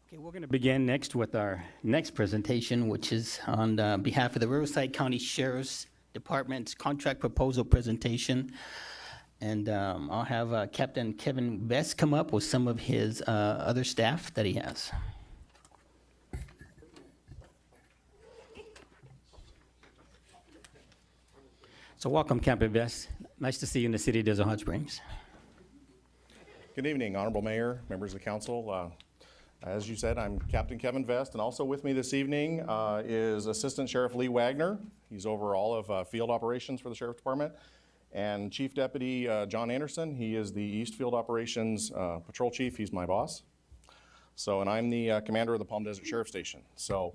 Okay, we're going to begin next with our next presentation, which is on behalf of the Riverside County Sheriff's Department's contract proposal presentation. And I'll have Captain Kevin Vest come up with some of his other staff that he has. So welcome, Captain Vest. Nice to see you in the city of Desert Hot Springs. Good evening, Honorable Mayor, members of the council. As you said, I'm Captain Kevin Vest, and also with me this evening is Assistant Sheriff Lee Wagner. He's over all of field operations for the Sheriff's Department. And Chief Deputy John Anderson, he is the East Field Operations Patrol Chief. He's my boss. So, and I'm the commander of the Palm Desert Sheriff Station. So,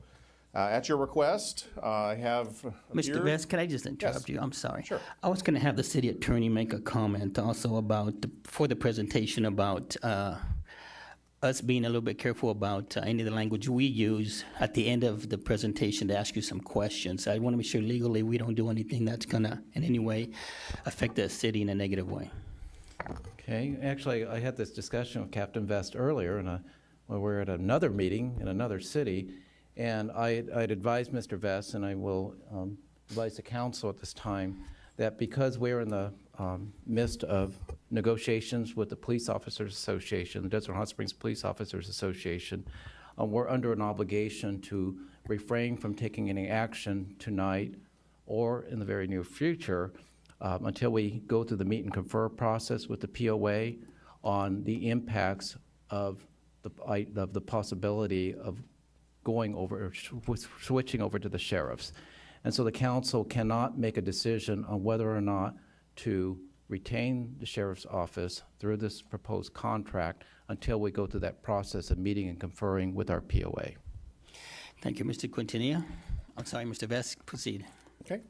at your request, I have Mr. Vest, can I just interrupt you? I'm sorry. Sure. I was going to have the city attorney make a comment also about, for the presentation, about us being a little bit careful about any of the language we use at the end of the presentation to ask you some questions. I want to make sure legally we don't do anything that's going to in any way affect the city in a negative way. Okay, actually, I had this discussion with Captain Vest earlier, and when we were at another meeting in another city, and I'd advised Mr. Vest, and I will advise the council at this time, that because we're in the midst of negotiations with the Police Officers Association, the Desert Hot Springs Police Officers Association, we're under an obligation to refrain from taking any action tonight or in the very near future until we go through the meet and confer process with the POA on the impacts of the possibility of going over, switching over to the sheriffs. And so the council cannot make a decision on whether or not to retain the sheriff's office through this proposed contract until we go through that process of meeting and conferring with our POA. Thank you, Mr. Quintanilla. I'm sorry, Mr. Vest, proceed. Okay.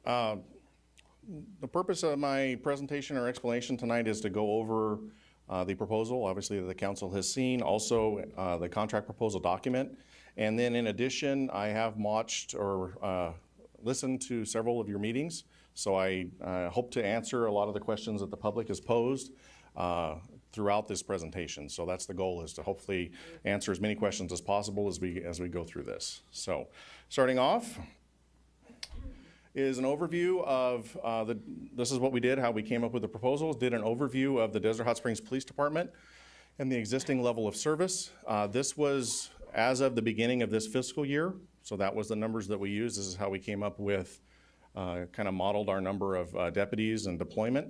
The purpose of my presentation or explanation tonight is to go over the proposal, obviously, that the council has seen, also the contract proposal document. And then in addition, I have watched or listened to several of your meetings. So I hope to answer a lot of the questions that the public has posed throughout this presentation. So that's the goal, is to hopefully answer as many questions as possible as we go through this. So starting off is an overview of this is what we did, how we came up with the proposals, did an overview of the Desert Hot Springs Police Department and the existing level of service. This was as of the beginning of this fiscal year. So that was the numbers that we used. This is how we came up with kind of modeled our number of deputies and deployment.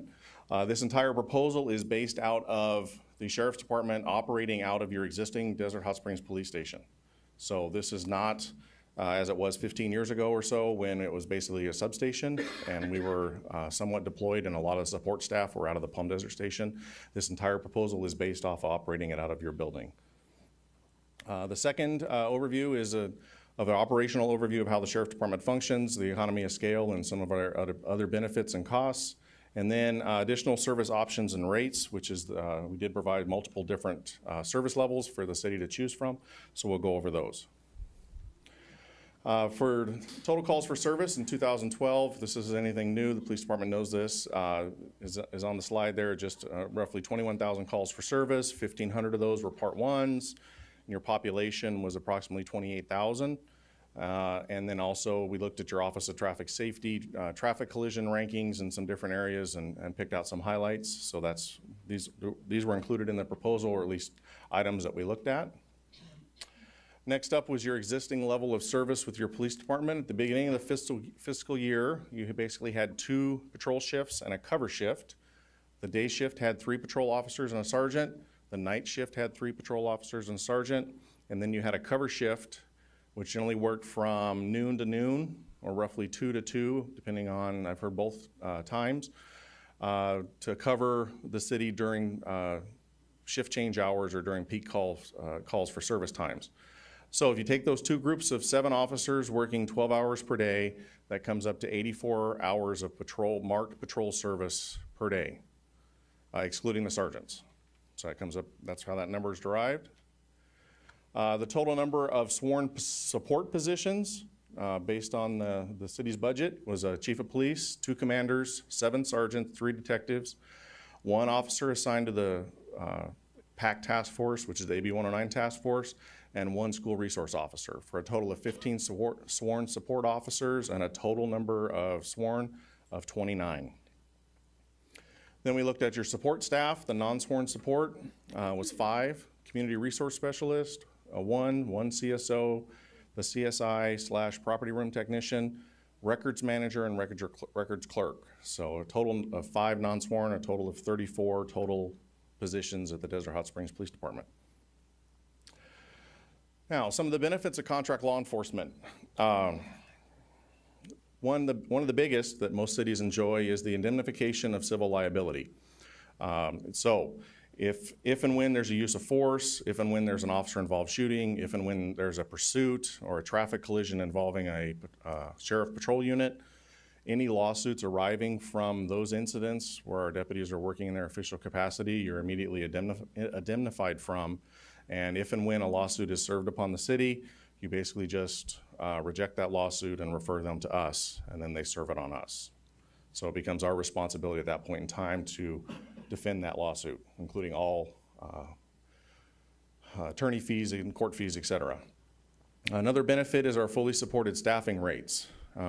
This entire proposal is based out of the Sheriff's Department operating out of your existing Desert Hot Springs Police Station. So this is not as it was 15 years ago or so, when it was basically a substation and we were somewhat deployed and a lot of support staff were out of the Palm Desert Station. This entire proposal is based off operating it out of your building. The second overview is of an operational overview of how the Sheriff's Department functions, the economy of scale, and some of our other benefits and costs. And then additional service options and rates, which is we did provide multiple different service levels for the city to choose from. So we'll go over those. For total calls for service in 2012, this isn't anything new. The police department knows this. Is on the slide there. Just roughly 21,000 calls for service. 1,500 of those were Part 1s. And your population was approximately 28,000. And then also we looked at your Office of Traffic Safety, traffic collision rankings in some different areas and picked out some highlights. So that's these were included in the proposal, or at least items that we looked at. Next up was your existing level of service with your police department. At the beginning of the fiscal year, you basically had 2 patrol shifts and a cover shift. The day shift had 3 patrol officers and a sergeant. The night shift had 3 patrol officers and a sergeant. And then you had a cover shift, which generally worked from noon to noon, or roughly 2 to 2, depending on, I've heard both times, to cover the city during shift change hours or during peak calls for service times. So if you take those 2 groups of 7 officers working 12 hours per day, that comes up to 84 hours of marked patrol service per day, excluding the sergeants. So that comes up, that's how that number is derived. The total number of sworn support positions based on the city's budget was a chief of police, 2 commanders, 7 sergeants, 3 detectives, 1 officer assigned to the PAC task force, which is the AB 109 task force, and 1 school resource officer, for a total of 15 sworn support officers and a total number of sworn of 29. Then we looked at your support staff. The non-sworn support was 5 community resource specialists, one CSO, the CSI/property room technician, records manager, and records clerk. So a total of 5 non-sworn, a total of 34 total positions at the Desert Hot Springs Police Department. Now, some of the benefits of contract law enforcement. One of the biggest that most cities enjoy is the indemnification of civil liability. So if and when there's a use of force, if and when there's an officer-involved shooting, if and when there's a pursuit or a traffic collision involving a sheriff patrol unit, any lawsuits arriving from those incidents where our deputies are working in their official capacity, you're immediately indemnified from. And if and when a lawsuit is served upon the city, you basically just reject that lawsuit and refer them to us, and then they serve it on us. So it becomes our responsibility at that point in time to defend that lawsuit, including all attorney fees and court fees, et cetera. Another benefit is our fully supported staffing rates.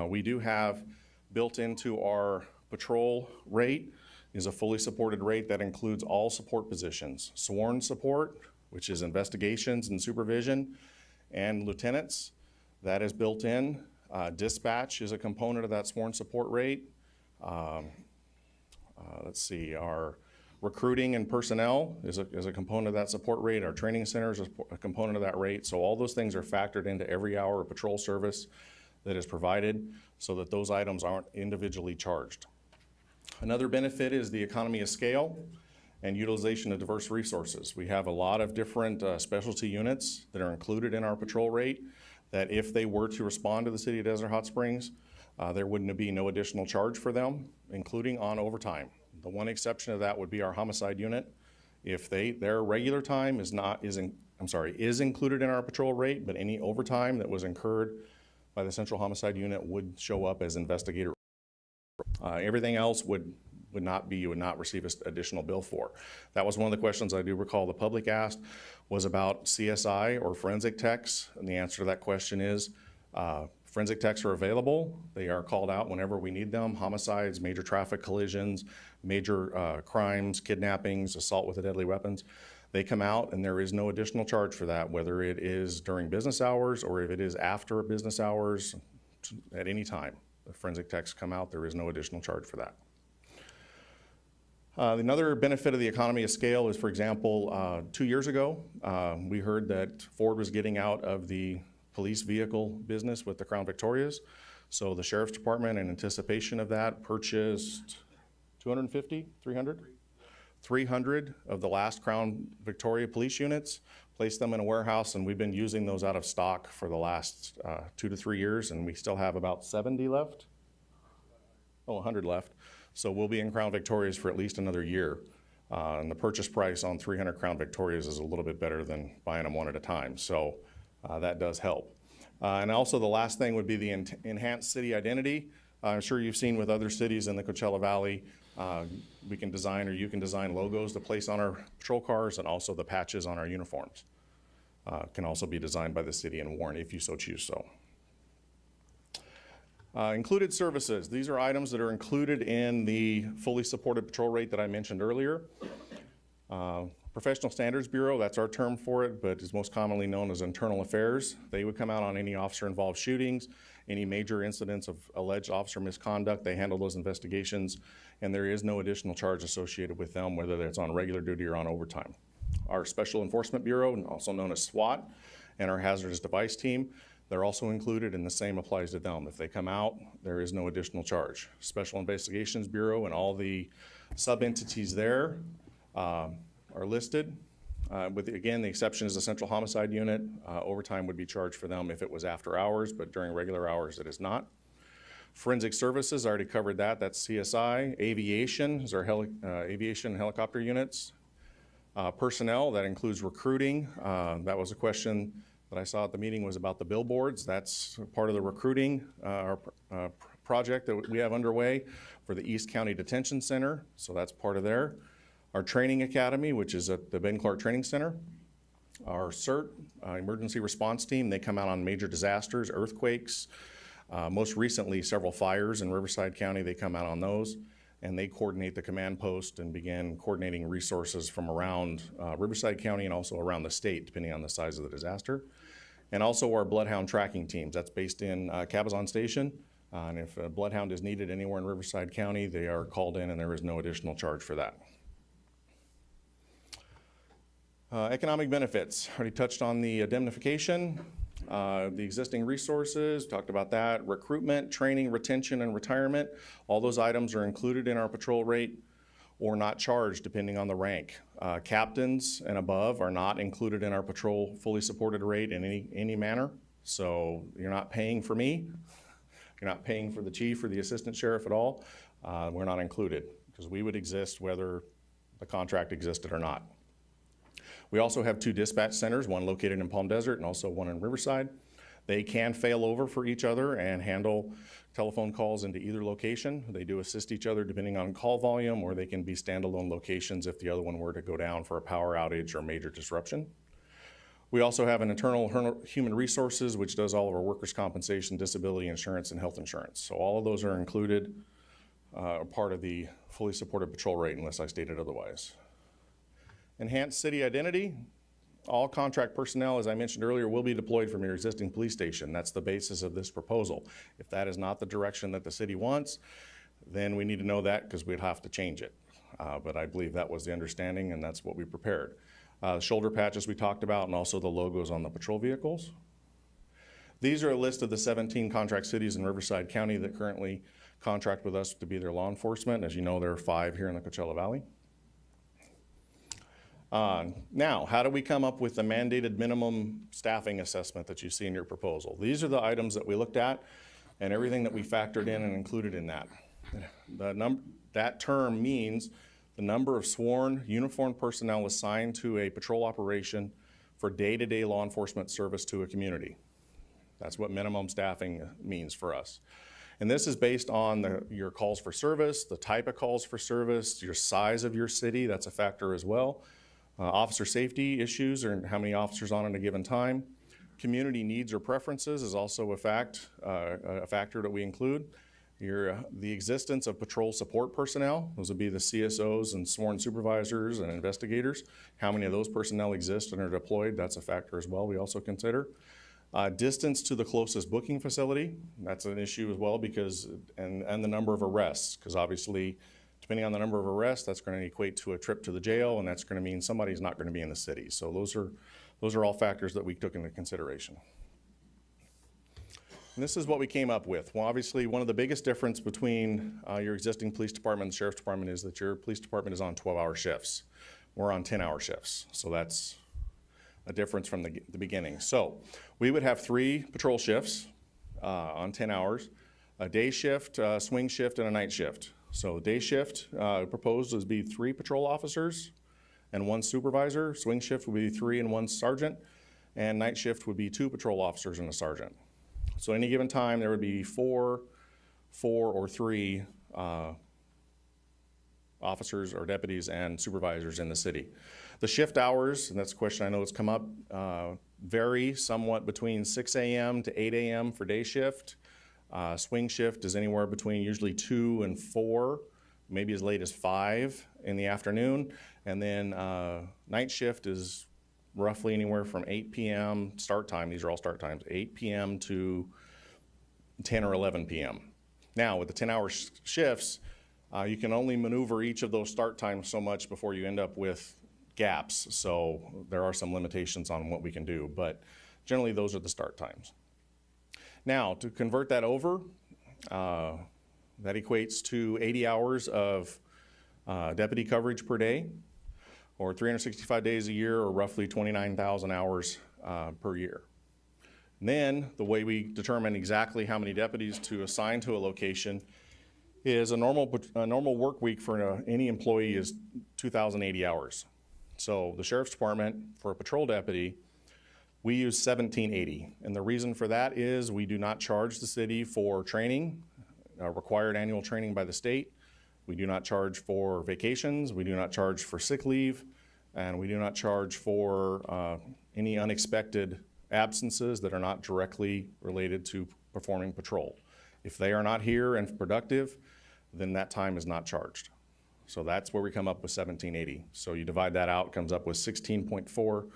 We do have built into our patrol rate is a fully supported rate that includes all support positions, sworn support, which is investigations and supervision, and lieutenants. That is built in. Dispatch is a component of that sworn support rate. Let's see, our recruiting and personnel is a component of that support rate. Our training center is a component of that rate. So all those things are factored into every hour of patrol service that is provided so that those items aren't individually charged. Another benefit is the economy of scale and utilization of diverse resources. We have a lot of different specialty units that are included in our patrol rate that if they were to respond to the city of Desert Hot Springs, there wouldn't be no additional charge for them, including on overtime. The one exception of that would be our homicide unit. If their regular time is included in our patrol rate, but any overtime that was incurred by the central homicide unit would show up as investigator. Everything else would not be, you would not receive an additional bill for. That was one of the questions I do recall the public asked was about CSI or forensic techs, and the answer to that question is forensic techs are available. They are called out whenever we need them. Homicides, major traffic collisions, major crimes, kidnappings, assault with deadly weapons. They come out and there is no additional charge for that, whether it is during business hours or if it is after business hours at any time. The forensic techs come out, there is no additional charge for that. Another benefit of the economy of scale is, for example, 2 years ago, we heard that Ford was getting out of the police vehicle business with the Crown Victorias. So the Sheriff's Department, in anticipation of that, purchased 250, 300? 300 of the last Crown Victoria police units, placed them in a warehouse, and we've been using those out of stock for the last 2 to 3 years, and we still have about 70 left. 100 left. So we'll be in Crown Victorias for at least another year. And the purchase price on 300 Crown Victorias is a little bit better than buying them one at a time. So that does help. And also the last thing would be the enhanced city identity. I'm sure you've seen with other cities in the Coachella Valley, we can design, or you can design, logos to place on our patrol cars, and also the patches on our uniforms can also be designed by the city and worn if you so choose so. Included services. These are items that are included in the fully supported patrol rate that I mentioned earlier. Professional Standards Bureau, that's our term for it, but is most commonly known as Internal Affairs. They would come out on any officer-involved shootings, any major incidents of alleged officer misconduct. They handle those investigations, and there is no additional charge associated with them, whether it's on regular duty or on overtime. Our Special Enforcement Bureau, also known as SWAT, and our Hazardous Device Team, they're also included, and the same applies to them. If they come out, there is no additional charge. Special Investigations Bureau and all the sub-entities there are listed. Again, the exception is the Central Homicide Unit. Overtime would be charged for them if it was after hours, but during regular hours it is not. Forensic Services, I already covered that. That's CSI. Aviation is our aviation helicopter units. Personnel, that includes recruiting. That was a question that I saw at the meeting, was about the billboards. That's part of the recruiting project that we have underway for the East County Detention Center, so that's part of there. Our training academy, which is at the Ben Clark Training Center. Our CERT, emergency response team, they come out on major disasters, earthquakes, most recently several fires in Riverside County, they come out on those, and they coordinate the command post and begin coordinating resources from around Riverside County and also around the state, depending on the size of the disaster. And also our Bloodhound tracking teams, that's based in Cabazon Station, and if a Bloodhound is needed anywhere in Riverside County, they are called in and there is no additional charge for that. Economic benefits, already touched on the indemnification, the existing resources, talked about that, recruitment, training, retention, and retirement. All those items are included in our patrol rate or not charged depending on the rank. Captains and above are not included in our patrol fully supported rate in any manner. So you're not paying for me, you're not paying for the chief or the assistant sheriff at all. We're not included because we would exist whether the contract existed or not. We also have 2 dispatch centers, one located in Palm Desert and also one in Riverside. They can fail over for each other and handle telephone calls into either location. They do assist each other depending on call volume, or they can be standalone locations if the other one were to go down for a power outage or major disruption. We also have an internal human resources, which does all of our workers' compensation, disability insurance, and health insurance. So all of those are included, part of the fully supported patrol rate unless I stated otherwise. Enhanced city identity. All contract personnel, as I mentioned earlier, will be deployed from your existing police station. That's the basis of this proposal. If that is not the direction that the city wants, then we need to know that because we'd have to change it. But I believe that was the understanding and that's what we prepared. Shoulder patches we talked about and also the logos on the patrol vehicles. These are a list of the 17 contract cities in Riverside County that currently contract with us to be their law enforcement. As you know, there are 5 here in the Coachella Valley. Now, how do we come up with the mandated minimum staffing assessment that you see in your proposal? These are the items that we looked at and everything that we factored in and included in that. That term means the number of sworn uniformed personnel assigned to a patrol operation for day-to-day law enforcement service to a community. That's what minimum staffing means for us. And this is based on your calls for service, the type of calls for service, your size of your city, that's a factor as well. Officer safety issues, or how many officers on at a given time. Community needs or preferences is also a factor that we include. The existence of patrol support personnel, those would be the CSOs and sworn supervisors and investigators. How many of those personnel exist and are deployed, that's a factor as well we also consider. Distance to the closest booking facility, that's an issue as well because, and the number of arrests, because obviously depending on the number of arrests, that's going to equate to a trip to the jail, and that's going to mean somebody's not going to be in the city. So those are all factors that we took into consideration. And this is what we came up with. Well, obviously, one of the biggest difference between your existing police department and sheriff's department is that your police department is on 12-hour shifts. We're on 10-hour shifts, so that's a difference from the beginning. So we would have 3 patrol shifts on 10 hours, a day shift, a swing shift, and a night shift. So day shift proposed is be 3 patrol officers and 1 supervisor. Swing shift would be 3 and 1 sergeant. And night shift would be 2 patrol officers and a sergeant. So any given time there would be 4 or 3 officers or deputies and supervisors in the city. The shift hours, and that's a question I know has come up, vary somewhat between 6 a.m. to 8 a.m. for day shift. Swing shift is anywhere between usually 2 and 4, maybe as late as 5 in the afternoon. And then night shift is roughly anywhere from 8 p.m. start time, these are all start times, 8 p.m. to 10 or 11 p.m. Now, with the 10-hour shifts, you can only maneuver each of those start times so much before you end up with gaps. So there are some limitations on what we can do, but generally those are the start times. Now, to convert that over, that equates to 80 hours of deputy coverage per day, or 365 days a year, or roughly 29,000 hours per year. And then, the way we determine exactly how many deputies to assign to a location is a normal work week for any employee is 2,080 hours. So the Sheriff's Department, for a patrol deputy, we use 1,780, and the reason for that is we do not charge the city for training, required annual training by the state. We do not charge for vacations, we do not charge for sick leave, and we do not charge for any unexpected absences that are not directly related to performing patrol. If they are not here and productive, then that time is not charged. So that's where we come up with 1780. So you divide that out, comes up with 16.4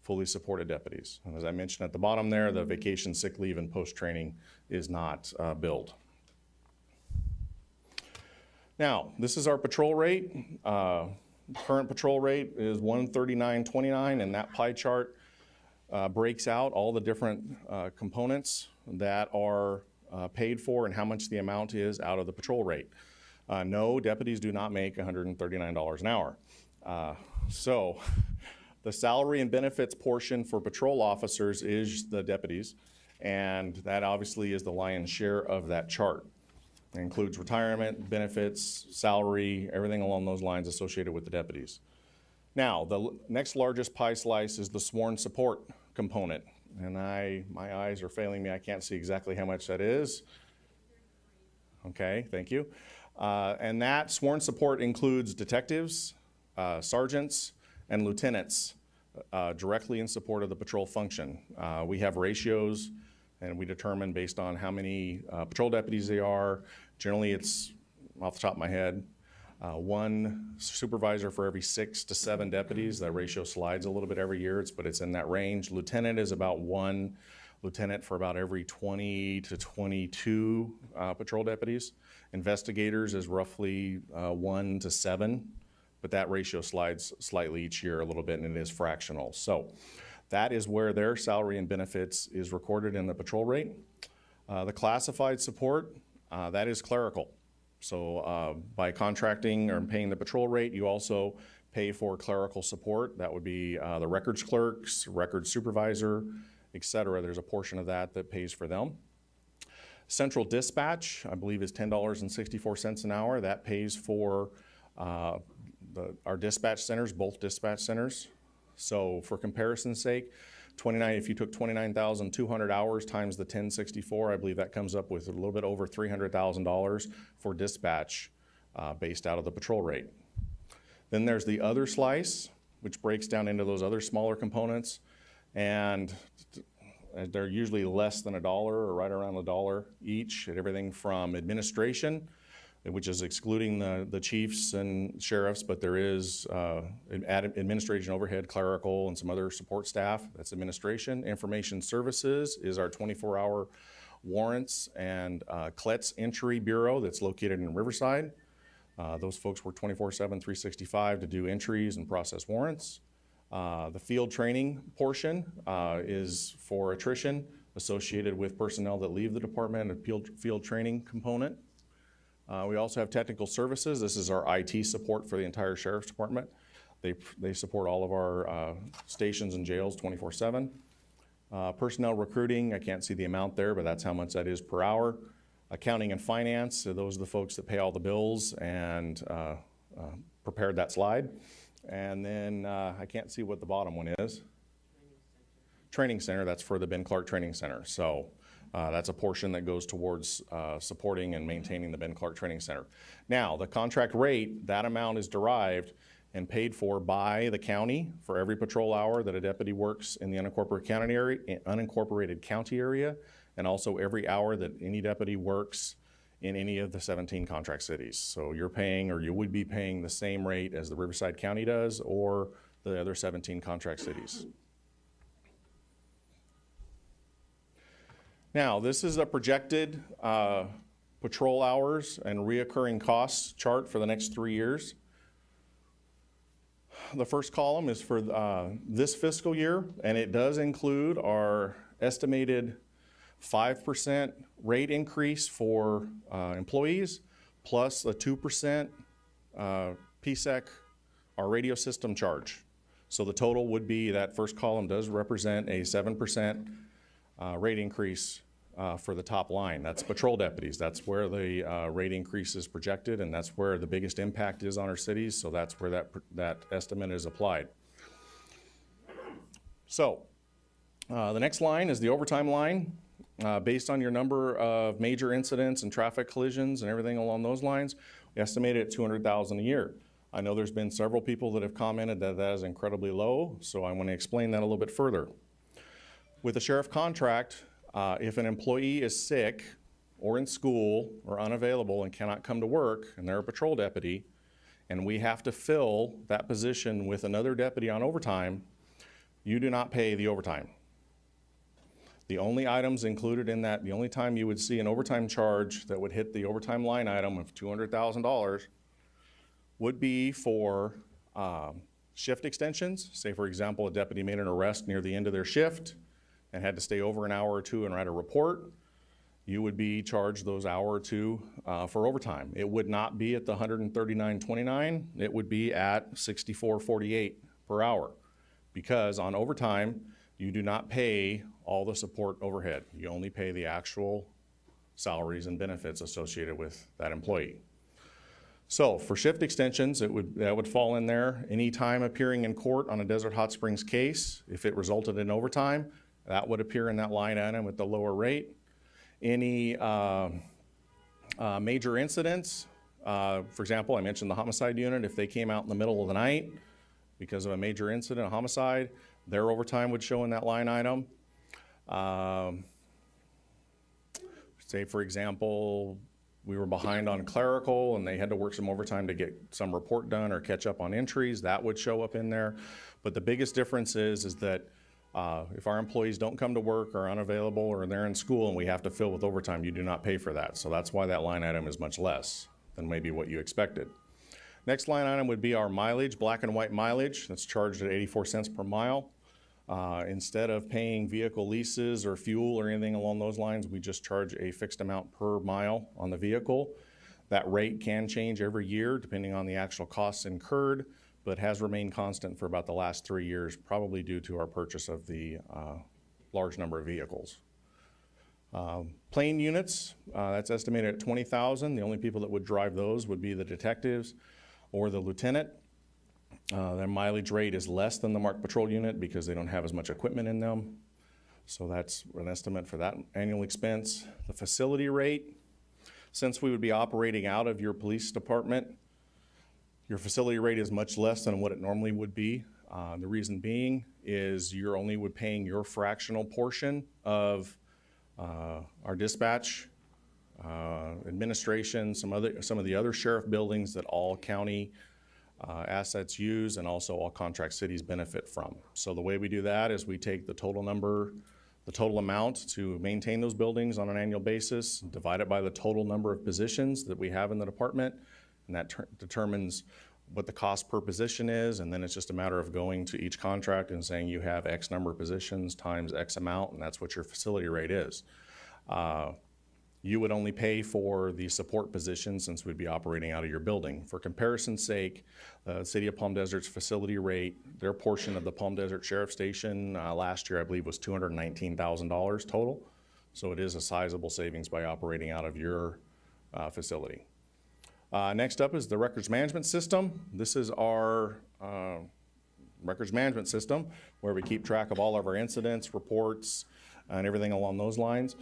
fully supported deputies. And as I mentioned at the bottom there, the vacation, sick leave, and post-training is not billed. Now, this is our patrol rate. Current patrol rate is 139.29, and that pie chart breaks out all the different components that are paid for and how much the amount is out of the patrol rate. No, deputies do not make $139 an hour. So the salary and benefits portion for patrol officers is the deputies, and that obviously is the lion's share of that chart. It includes retirement, benefits, salary, everything along those lines associated with the deputies. Now, the next largest pie slice is the sworn support component. And my eyes are failing me. I can't see exactly how much that is. Okay, thank you. And that sworn support includes detectives, sergeants, and lieutenants directly in support of the patrol function. We have ratios, and we determine based on how many patrol deputies they are. Generally, it's, off the top of my head, one supervisor for every 6 to 7 deputies. That ratio slides a little bit every year, but it's in that range. Lieutenant is about 1 lieutenant for about every 20 to 22 patrol deputies. Investigators is roughly 1 to 7, but that ratio slides slightly each year a little bit, and it is fractional. So that is where their salary and benefits is recorded in the patrol rate. The classified support, that is clerical. So by contracting or paying the patrol rate, you also pay for clerical support. That would be the records clerks, records supervisor, et cetera. There's a portion of that that pays for them. Central dispatch, I believe, is $10.64 an hour. That pays for our dispatch centers, both dispatch centers. So for comparison's sake, if you took 29,200 hours times the 1064, I believe that comes up with a little bit over $300,000 for dispatch based out of the patrol rate. Then there's the other slice, which breaks down into those other smaller components, and they're usually less than $1 or right around $1 each at everything from administration, which is excluding the chiefs and sheriffs, but there is administration overhead, clerical, and some other support staff. That's administration. Information services is our 24-hour warrants and CLETS entry bureau that's located in Riverside. Those folks work 24/7, 365 to do entries and process warrants. The field training portion is for attrition associated with personnel that leave the department, a field training component. We also have technical services. This is our IT support for the entire sheriff's department. They support all of our stations and jails 24/7. Personnel recruiting, I can't see the amount there, but that's how much that is per hour. Accounting and finance, so those are the folks that pay all the bills and prepared that slide. And then I can't see what the bottom one is. Training Center, that's for the Ben Clark Training Center. So that's a portion that goes towards supporting and maintaining the Ben Clark Training Center. Now, the contract rate, that amount is derived and paid for by the county for every patrol hour that a deputy works in the unincorporated county area, and also every hour that any deputy works in any of the 17 contract cities. So you're paying, or you would be paying, the same rate as the Riverside County does or the other 17 contract cities. Now, this is a projected patrol hours and reoccurring costs chart for the next 3 years. The first column is for this fiscal year, and it does include our estimated 5% rate increase for employees, plus a 2% PSEC, our radio system charge. So the total would be, that first column does represent a 7% rate increase for the top line. That's patrol deputies. That's where the rate increase is projected, and that's where the biggest impact is on our cities, so that's where that estimate is applied. So the next line is the overtime line. Based on your number of major incidents and traffic collisions and everything along those lines, estimated at $200,000 a year. I know there's been several people that have commented that that is incredibly low, so I want to explain that a little bit further. With the sheriff contract, if an employee is sick or in school or unavailable and cannot come to work, and they're a patrol deputy, and we have to fill that position with another deputy on overtime, you do not pay the overtime. The only items included in that, the only time you would see an overtime charge that would hit the overtime line item of $200,000 would be for shift extensions. Say, for example, a deputy made an arrest near the end of their shift and had to stay over an hour or two and write a report. You would be charged those hour or two for overtime. It would not be at the $139.29. It would be at $64.48 per hour, because on overtime, you do not pay all the support overhead. You only pay the actual salaries and benefits associated with that employee. So for shift extensions, that would fall in there. Any time appearing in court on a Desert Hot Springs case, if it resulted in overtime, that would appear in that line item with the lower rate. Any major incidents, for example, I mentioned the homicide unit. If they came out in the middle of the night because of a major incident, a homicide, their overtime would show in that line item. Say, for example, we were behind on clerical and they had to work some overtime to get some report done or catch up on entries, that would show up in there. But the biggest difference is that if our employees don't come to work or are unavailable or they're in school and we have to fill with overtime, you do not pay for that. So that's why that line item is much less than maybe what you expected. Next line item would be our mileage, black and white mileage. That's charged at 84 cents per mile. Instead of paying vehicle leases or fuel or anything along those lines, we just charge a fixed amount per mile on the vehicle. That rate can change every year depending on the actual costs incurred, but has remained constant for about the last 3 years, probably due to our purchase of the large number of vehicles. Plane units, that's estimated at 20,000. The only people that would drive those would be the detectives or the lieutenant. Their mileage rate is less than the marked patrol unit because they don't have as much equipment in them. So that's an estimate for that annual expense. The facility rate, since we would be operating out of your police department, your facility rate is much less than what it normally would be. The reason being is you're only paying your fractional portion of our dispatch, administration, some of the other sheriff buildings that all county assets use, and also all contract cities benefit from. So the way we do that is we take the total amount to maintain those buildings on an annual basis, divide it by the total number of positions that we have in the department, and that determines what the cost per position is, and then it's just a matter of going to each contract and saying you have X number of positions times X amount, and that's what your facility rate is. You would only pay for the support position since we'd be operating out of your building. For comparison's sake, the City of Palm Desert's facility rate, their portion of the Palm Desert Sheriff Station last year, I believe, was $219,000 total. So it is a sizable savings by operating out of your facility. Next up is the records management system. This is our records management system where we keep track of all of our incidents, reports, and everything along those lines.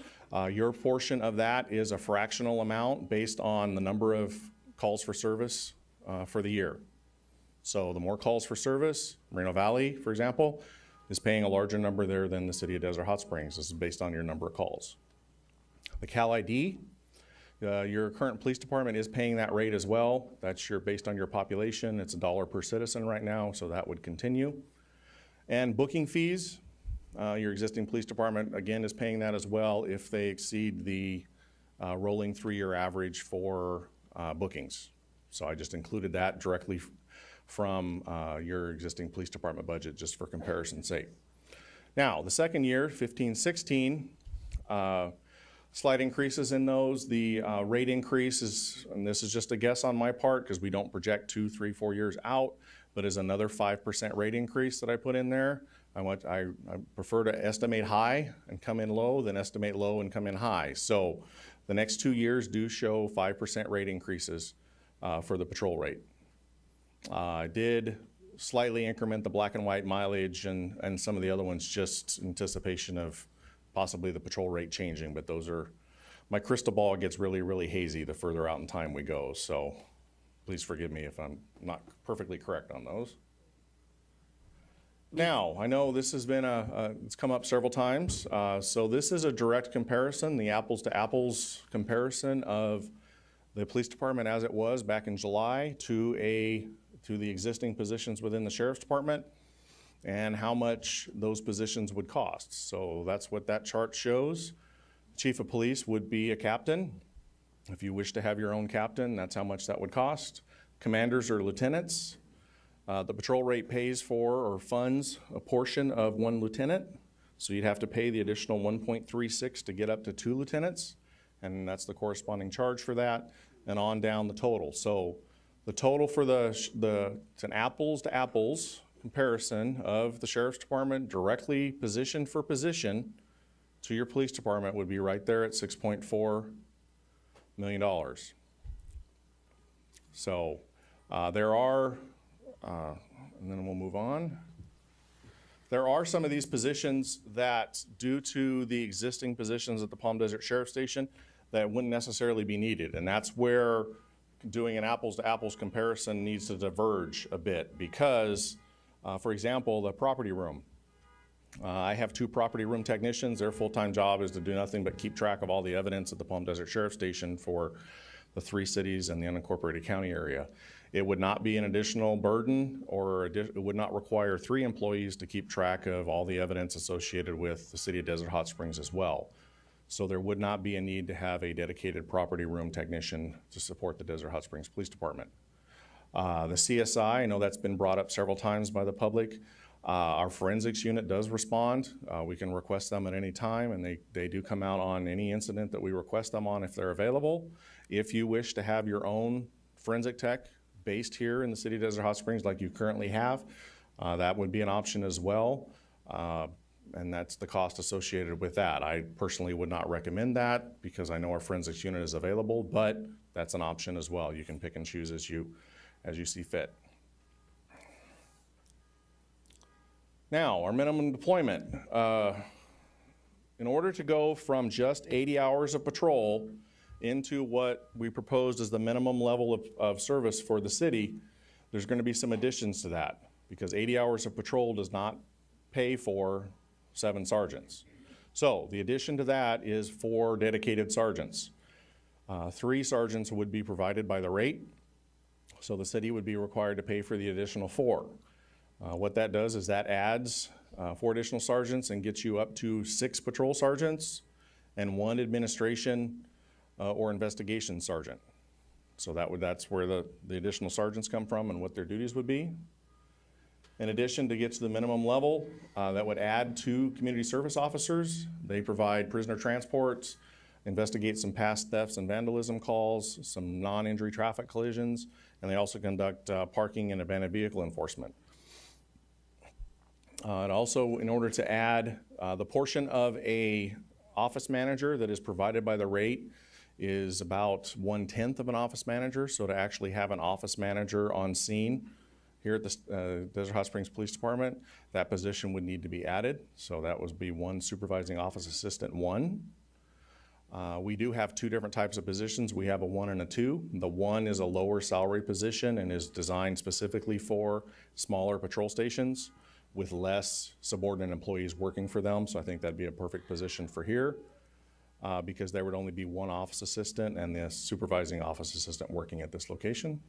Your portion of that is a fractional amount based on the number of calls for service for the year. So the more calls for service, Moreno Valley, for example, is paying a larger number there than the City of Desert Hot Springs. This is based on your number of calls. The Cal ID, your current police department is paying that rate as well. That's based on your population. It's $1 per citizen right now, so that would continue. And booking fees, your existing police department, again, is paying that as well if they exceed the rolling 3-year average for bookings. So I just included that directly from your existing police department budget just for comparison's sake. Now, the second year, 15-16, slight increases in those. The rate increase is, and this is just a guess on my part because we don't project 2, 3, 4 years out, but is another 5% rate increase that I put in there. I prefer to estimate high and come in low than estimate low and come in high. So the next 2 years do show 5% rate increases for the patrol rate. I did slightly increment the black and white mileage and some of the other ones just in anticipation of possibly the patrol rate changing, but those are, my crystal ball gets really, really hazy the further out in time we go. So Please forgive me if I'm not perfectly correct on those. Now, I know this has been it's come up several times. So this is a direct comparison, the apples to apples comparison of the police department as it was back in July to the existing positions within the sheriff's department and how much those positions would cost. So that's what that chart shows. Chief of police would be a captain. If you wish to have your own captain, that's how much that would cost. Commanders or lieutenants. The patrol rate pays for or funds a portion of one lieutenant. So you'd have to pay the additional 1.36 to get up to 2 lieutenants. And that's the corresponding charge for that, and on down the total. So the total for it's an apples to apples comparison of the sheriff's department directly position for position to your police department would be right there at $6.4 million. So there are, and then we'll move on. There are some of these positions that, due to the existing positions at the Palm Desert Sheriff Station, that wouldn't necessarily be needed. And that's where doing an apples to apples comparison needs to diverge a bit because, for example, the property room. I have 2 property room technicians. Their full-time job is to do nothing but keep track of all the evidence at the Palm Desert Sheriff Station for the 3 cities and the unincorporated county area. It would not be an additional burden, or it would not require 3 employees to keep track of all the evidence associated with the city of Desert Hot Springs as well. So there would not be a need to have a dedicated property room technician to support the Desert Hot Springs Police Department. The CSI, I know that's been brought up several times by the public. Our forensics unit does respond. We can request them at any time, and they do come out on any incident that we request them on if they're available. If you wish to have your own forensic tech based here in the city of Desert Hot Springs like you currently have, that would be an option as well. And that's the cost associated with that. I personally would not recommend that because I know our forensics unit is available, but that's an option as well. You can pick and choose as you see fit. Now, our minimum deployment. In order to go from just 80 hours of patrol into what we proposed as the minimum level of service for the city, there's going to be some additions to that because 80 hours of patrol does not pay for 7 sergeants. So the addition to that is 4 dedicated sergeants. 3 sergeants would be provided by the rate, so the city would be required to pay for the additional 4. What that does is that adds 4 additional sergeants and gets you up to 6 patrol sergeants and 1 administration or investigation sergeant. So that's where the additional sergeants come from and what their duties would be. In addition, to get to the minimum level, that would add 2 community service officers. They provide prisoner transports, investigate some past thefts and vandalism calls, some non-injury traffic collisions, and they also conduct parking and abandoned vehicle enforcement. And also, in order to add the portion of a office manager that is provided by the rate is about 1/10 of an office manager. So to actually have an office manager on scene here at the Desert Hot Springs Police Department, that position would need to be added. So that would be 1 supervising office assistant 1. We do have 2 different types of positions. We have a 1 and a 2. The 1 is a lower salary position and is designed specifically for smaller patrol stations with less subordinate employees working for them. So I think that'd be a perfect position for here because there would only be 1 office assistant and the supervising office assistant working at this location.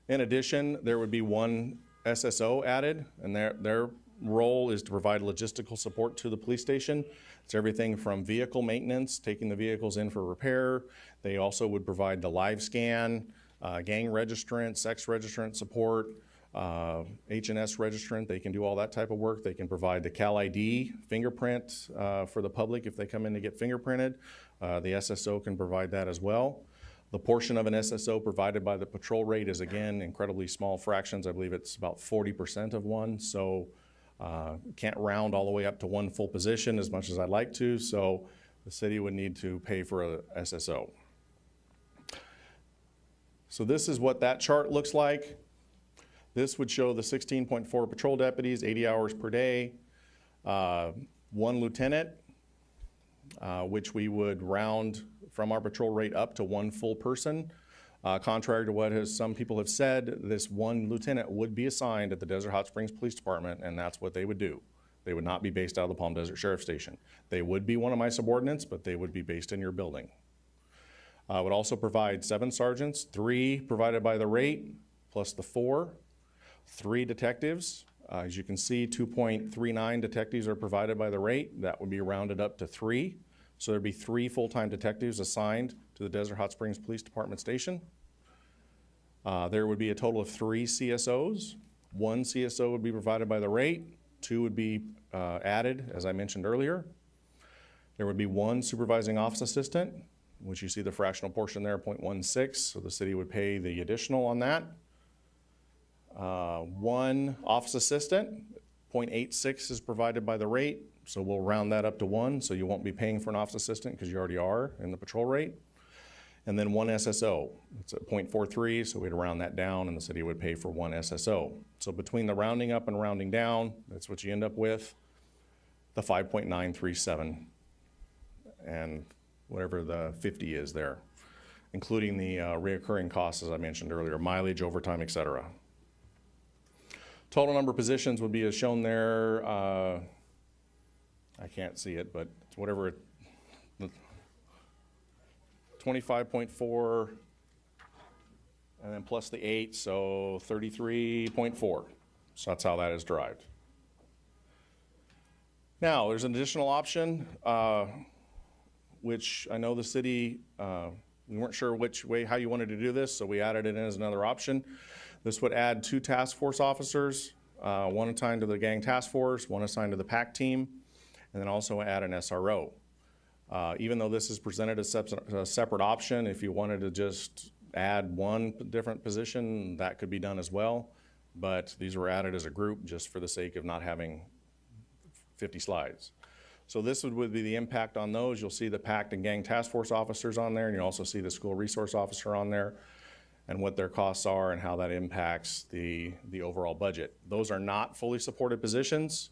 In addition, there would be 1 SSO added, and their role is to provide logistical support to the police station. It's everything from vehicle maintenance, taking the vehicles in for repair. They also would provide the live scan, gang registrant, sex registrant support, H&S registrant. They can do all that type of work. They can provide the Cal ID fingerprint for the public if they come in to get fingerprinted. The SSO can provide that as well. The portion of an SSO provided by the patrol rate is, again, incredibly small fractions. I believe it's about 40% of 1, so can't round all the way up to 1 full position as much as I'd like to, so the city would need to pay for a SSO. So this is what that chart looks like. This would show the 16.4 patrol deputies, 80 hours per day, 1 lieutenant, which we would round from our patrol rate up to 1 full person. Contrary to what some people have said, this one lieutenant would be assigned at the Desert Hot Springs Police Department, and that's what they would do. They would not be based out of the Palm Desert Sheriff Station. They would be one of my subordinates, but they would be based in your building. Would also provide 7 sergeants, 3 provided by the rate, plus the 4, 3 detectives. As you can see, 2.39 detectives are provided by the rate. That would be rounded up to 3. So there'd be 3 full-time detectives assigned to the Desert Hot Springs Police Department station. There would be a total of 3 CSOs. 1 CSO would be provided by the rate. 2 would be added, as I mentioned earlier. There would be 1 supervising office assistant, which you see the fractional portion there, 0.16, so the city would pay the additional on that. 1 office assistant, 0.86 is provided by the rate, so we'll round that up to 1, so you won't be paying for an office assistant because you already are in the patrol rate. And then 1 SSO, it's at 0.43, so we'd round that down and the city would pay for 1 SSO. So between the rounding up and rounding down, that's what you end up with, the 5.937 and whatever the 50 is there, including the reoccurring costs, as I mentioned earlier, mileage, overtime, et cetera. Total number of positions would be as shown there. I can't see it, but it's whatever 25.4, and then plus the 8, so 33.4. So that's how that is derived. Now, there's an additional option, which I know the city, we weren't sure which way, how you wanted to do this, so we added it in as another option. This would add 2 task force officers, 1 assigned to the gang task force, 1 assigned to the PAC team, and then also add an SRO. Even though this is presented as a separate option, if you wanted to just add 1 different position, that could be done as well. But these were added as a group just for the sake of not having 50 slides. So this would be the impact on those. You'll see the PACT and gang task force officers on there, and you'll also see the school resource officer on there and what their costs are and how that impacts the overall budget. Those are not fully supported positions.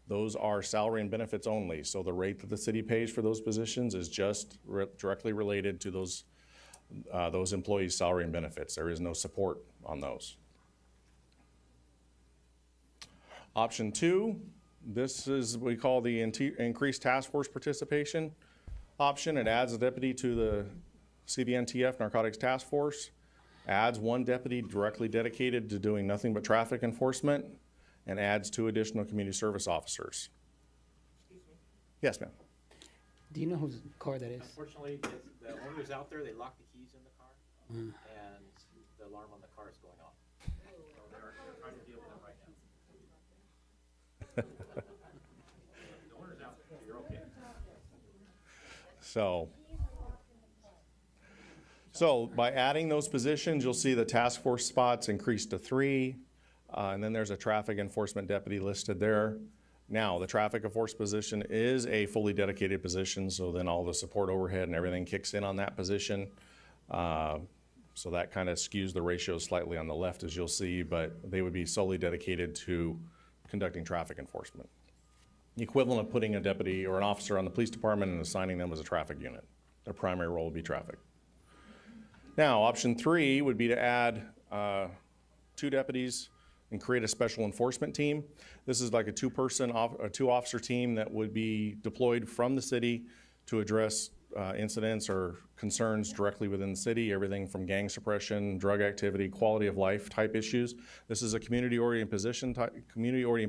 Those are salary and benefits only. So the rate that the city pays for those positions is just directly related to those employees' salary and benefits. There is no support on those. Option 2, this is what we call the increased task force participation option. It adds a deputy to the CVNTF Narcotics Task Force, adds 1 deputy directly dedicated to doing nothing but traffic enforcement, and adds 2 additional community service officers. Excuse me. Yes, ma'am. Do you know whose car that is? Unfortunately, the owner's out there, they locked the keys in the car, and the alarm on the car is going off. So they're trying to deal with it right now. The owner's out there, you're okay. So by adding those positions, you'll see the task force spots increase to 3, and then there's a traffic enforcement deputy listed there. Now, the traffic enforcement position is a fully dedicated position, so then all the support overhead and everything kicks in on that position. So that kind of skews the ratio slightly on the left, as you'll see, but they would be solely dedicated to conducting traffic enforcement. The equivalent of putting a deputy or an officer on the police department and assigning them as a traffic unit. Their primary role would be traffic. Now, option 3 would be to add 2 deputies and create a special enforcement team. This is like a 2-officer team that would be deployed from the city to address incidents or concerns directly within the city, everything from gang suppression, drug activity, quality of life type issues. This is a community-oriented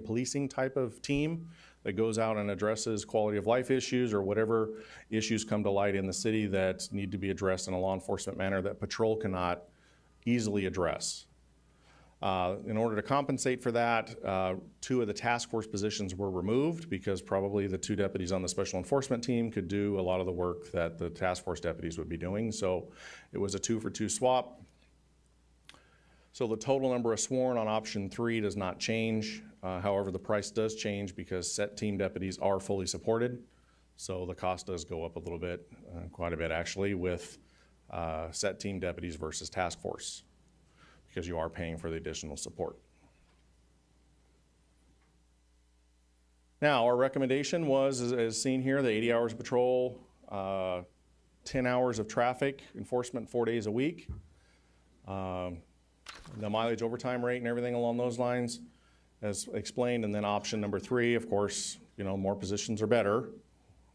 policing type of team that goes out and addresses quality of life issues or whatever issues come to light in the city that need to be addressed in a law enforcement manner that patrol cannot easily address. In order to compensate for that, 2 of the task force positions were removed because probably the 2 deputies on the special enforcement team could do a lot of the work that the task force deputies would be doing. So it was a 2-for-2 swap. So the total number of sworn on option 3 does not change. However, the price does change because set team deputies are fully supported. So the cost does go up a little bit, quite a bit actually, with set team deputies versus task force, because you are paying for the additional support. Now, our recommendation was, as seen here, the 80 hours of patrol, 10 hours of traffic enforcement 4 days a week. The mileage overtime rate and everything along those lines, as explained. And then option number 3, of course, more positions are better.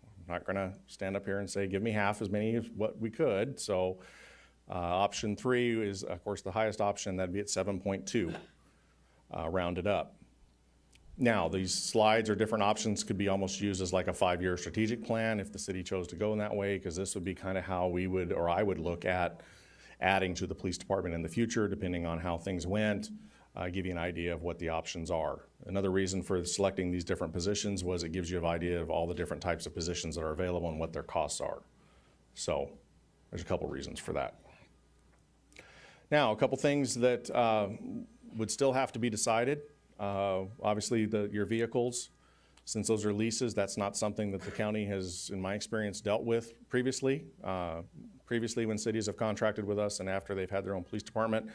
I'm not going to stand up here and say, give me half as many as what we could. So option 3 is, of course, the highest option. That'd be at 7.2, rounded up. Now, these slides or different options could be almost used as like a 5-year strategic plan if the city chose to go in that way, because this would be kind of how we would, or I would look at adding to the police department in the future, depending on how things went, give you an idea of what the options are. Another reason for selecting these different positions was it gives you an idea of all the different types of positions that are available and what their costs are. So there's a couple reasons for that. Now, a couple things that would still have to be decided. Obviously, your vehicles, since those are leases, that's not something that the county has, in my experience, dealt with previously. Previously, when cities have contracted with us and after they've had their own police department,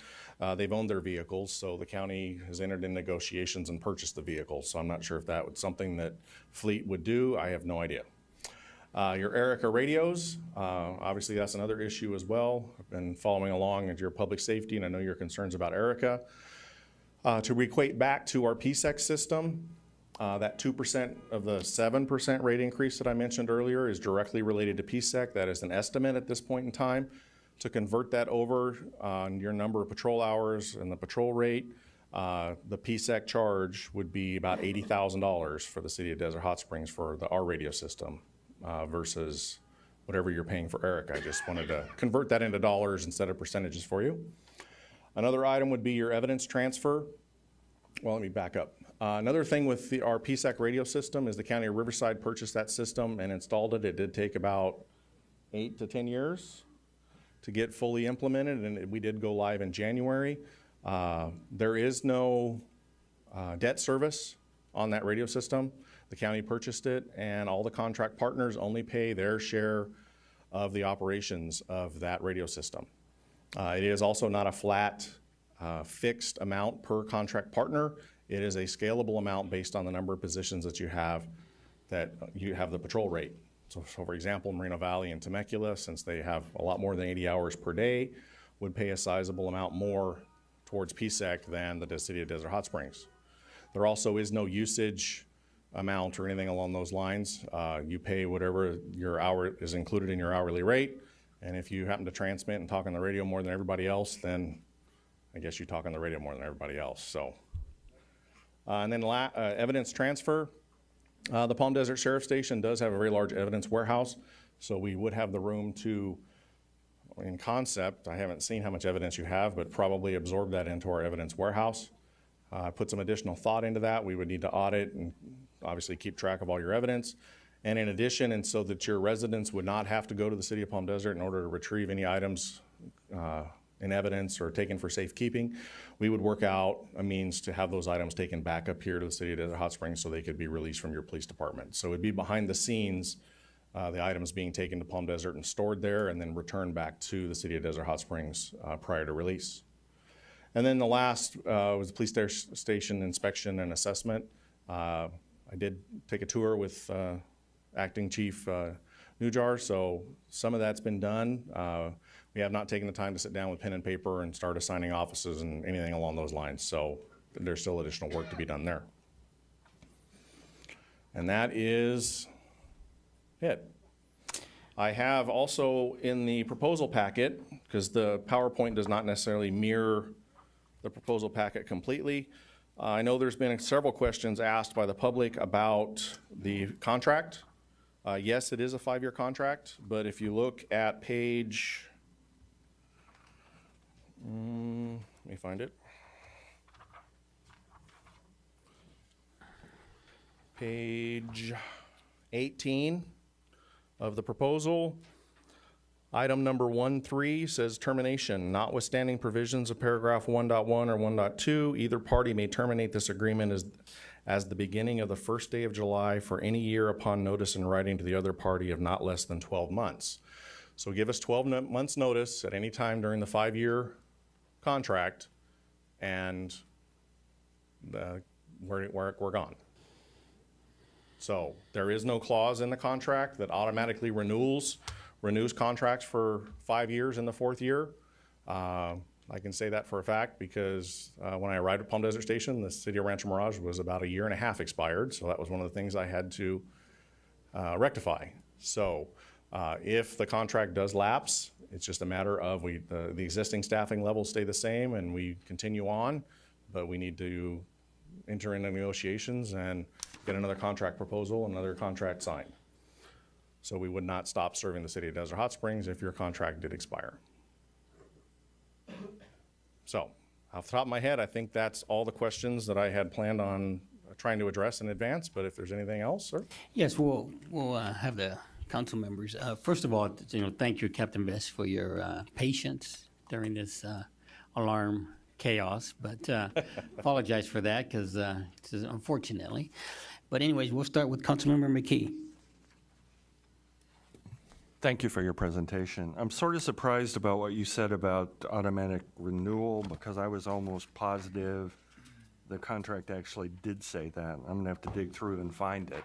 they've owned their vehicles, so the county has entered in negotiations and purchased the vehicles. So I'm not sure if that was something that Fleet would do. I have no idea. Your Erica radios, obviously that's another issue as well. I've been following along at your public safety, and I know your concerns about Erica. To equate back to our PSEC system, that 2% of the 7% rate increase that I mentioned earlier is directly related to PSEC. That is an estimate at this point in time. To convert that over on your number of patrol hours and the patrol rate, the PSEC charge would be about $80,000 for the city of Desert Hot Springs for our radio system versus whatever you're paying for Eric. I just wanted to convert that into dollars instead of percentages for you. Another item would be your evidence transfer. Well, let me back up. Another thing with our PSEC radio system is the county of Riverside purchased that system and installed it. It did take about 8 to 10 years to get fully implemented, and we did go live in January. There is no debt service on that radio system. The county purchased it, and all the contract partners only pay their share of the operations of that radio system. It is also not a flat, fixed amount per contract partner. It is a scalable amount based on the number of positions that you have the patrol rate. So for example, Moreno Valley and Temecula, since they have a lot more than 80 hours per day, would pay a sizable amount more towards PSEC than the city of Desert Hot Springs. There also is no usage amount or anything along those lines. You pay whatever your hour is included in your hourly rate. And if you happen to transmit and talk on the radio more than everybody else, then I guess you talk on the radio more than everybody else. So, and then evidence transfer. The Palm Desert Sheriff Station does have a very large evidence warehouse, so we would have the room to, in concept, I haven't seen how much evidence you have, but probably absorb that into our evidence warehouse. Put some additional thought into that. We would need to audit and obviously keep track of all your evidence. And in addition, and so that your residents would not have to go to the city of Palm Desert in order to retrieve any items in evidence or taken for safekeeping, we would work out a means to have those items taken back up here to the city of Desert Hot Springs so they could be released from your police department. So it'd be behind the scenes, the items being taken to Palm Desert and stored there and then returned back to the city of Desert Hot Springs prior to release. And then the last was the police station inspection and assessment. I did take a tour with Acting Chief Nujar, so some of that's been done. We have not taken the time to sit down with pen and paper and start assigning offices and anything along those lines, so there's still additional work to be done there. And that is it. I have also in the proposal packet, because the PowerPoint does not necessarily mirror the proposal packet completely, I know there's been several questions asked by the public about the contract. Yes, it is a 5-year contract, but if you look at page, let me find it. Page 18 of the proposal, item number 1.3 says termination. Notwithstanding provisions of paragraph 1.1 or 1.2, either party may terminate this agreement as the beginning of the first day of July for any year upon notice in writing to the other party of not less than 12 months. So give us 12 months notice at any time during the 5-year contract, and we're gone. So there is no clause in the contract that automatically renews contracts for 5 years in the 4th year. I can say that for a fact because when I arrived at Palm Desert Station, the city of Rancho Mirage was about a year and a half expired. So that was one of the things I had to rectify. So if the contract does lapse, it's just a matter of the existing staffing levels stay the same and we continue on, but we need to enter into negotiations and get another contract proposal, another contract signed. So we would not stop serving the city of Desert Hot Springs if your contract did expire. So, off the top of my head, I think that's all the questions that I had planned on trying to address in advance, but if there's anything else, sir? Yes, we'll have the council members. First of all, thank you, Captain Best, for your patience during this alarm chaos, but apologize for that because unfortunately. But anyways, we'll start with Councilmember McKee. Thank you for your presentation. I'm sort of surprised about what you said about automatic renewal because I was almost positive the contract actually did say that. I'm gonna have to dig through and find it,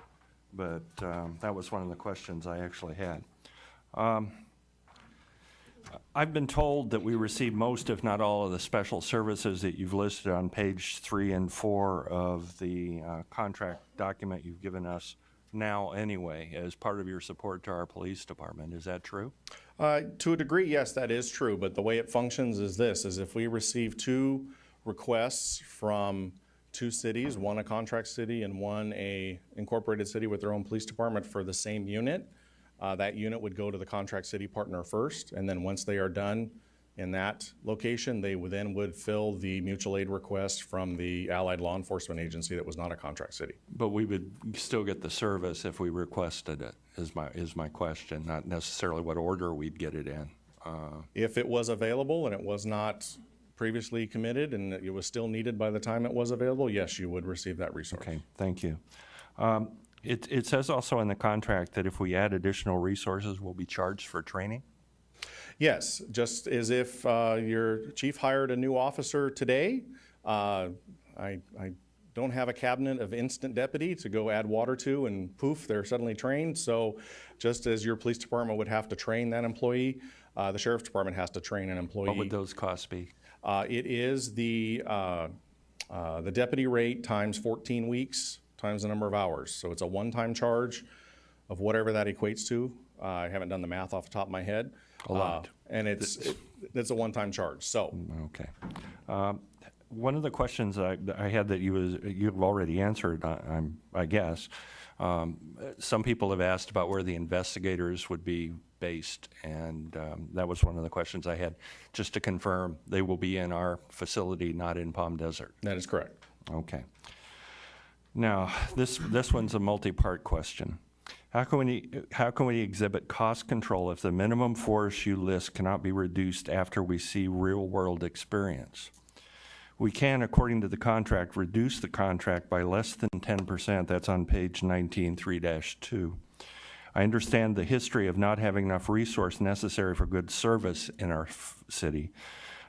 but that was one of the questions I actually had. I've been told that we receive most, if not all, of the special services that you've listed on page 3 and 4 of the contract document you've given us now anyway, as part of your support to our police department. Is that true? To a degree, yes, that is true, but the way it functions is this, is if we receive 2 requests from 2 cities, one a contract city and one a incorporated city with their own police department for the same unit, that unit would go to the contract city partner first, and then once they are done in that location, they would fill the mutual aid request from the allied law enforcement agency that was not a contract city. But we would still get the service if we requested it, is my question, not necessarily what order we'd get it in. If it was available and it was not previously committed and it was still needed by the time it was available, yes, you would receive that resource. Okay, thank you. It says also in the contract that if we add additional resources, we'll be charged for training? Yes, just as if your chief hired a new officer today. I don't have a cabinet of instant deputy to go add water to and poof, they're suddenly trained. So just as your police department would have to train that employee, the sheriff's department has to train an employee. What would those costs be? It is the deputy rate times 14 weeks times the number of hours. So it's a one-time charge of whatever that equates to. I haven't done the math off the top of my head. A lot. And it's a one-time charge, so. Okay. One of the questions I had that you've already answered, I guess. Some people have asked about where the investigators would be based, and that was one of the questions I had. Just to confirm, they will be in our facility, not in Palm Desert. That is correct. Okay. Now, this one's a multi-part question. How can we exhibit cost control if the minimum force you list cannot be reduced after we see real-world experience? We can, according to the contract, reduce the contract by less than 10%. That's on page 19.3-2. I understand the history of not having enough resource necessary for good service in our city,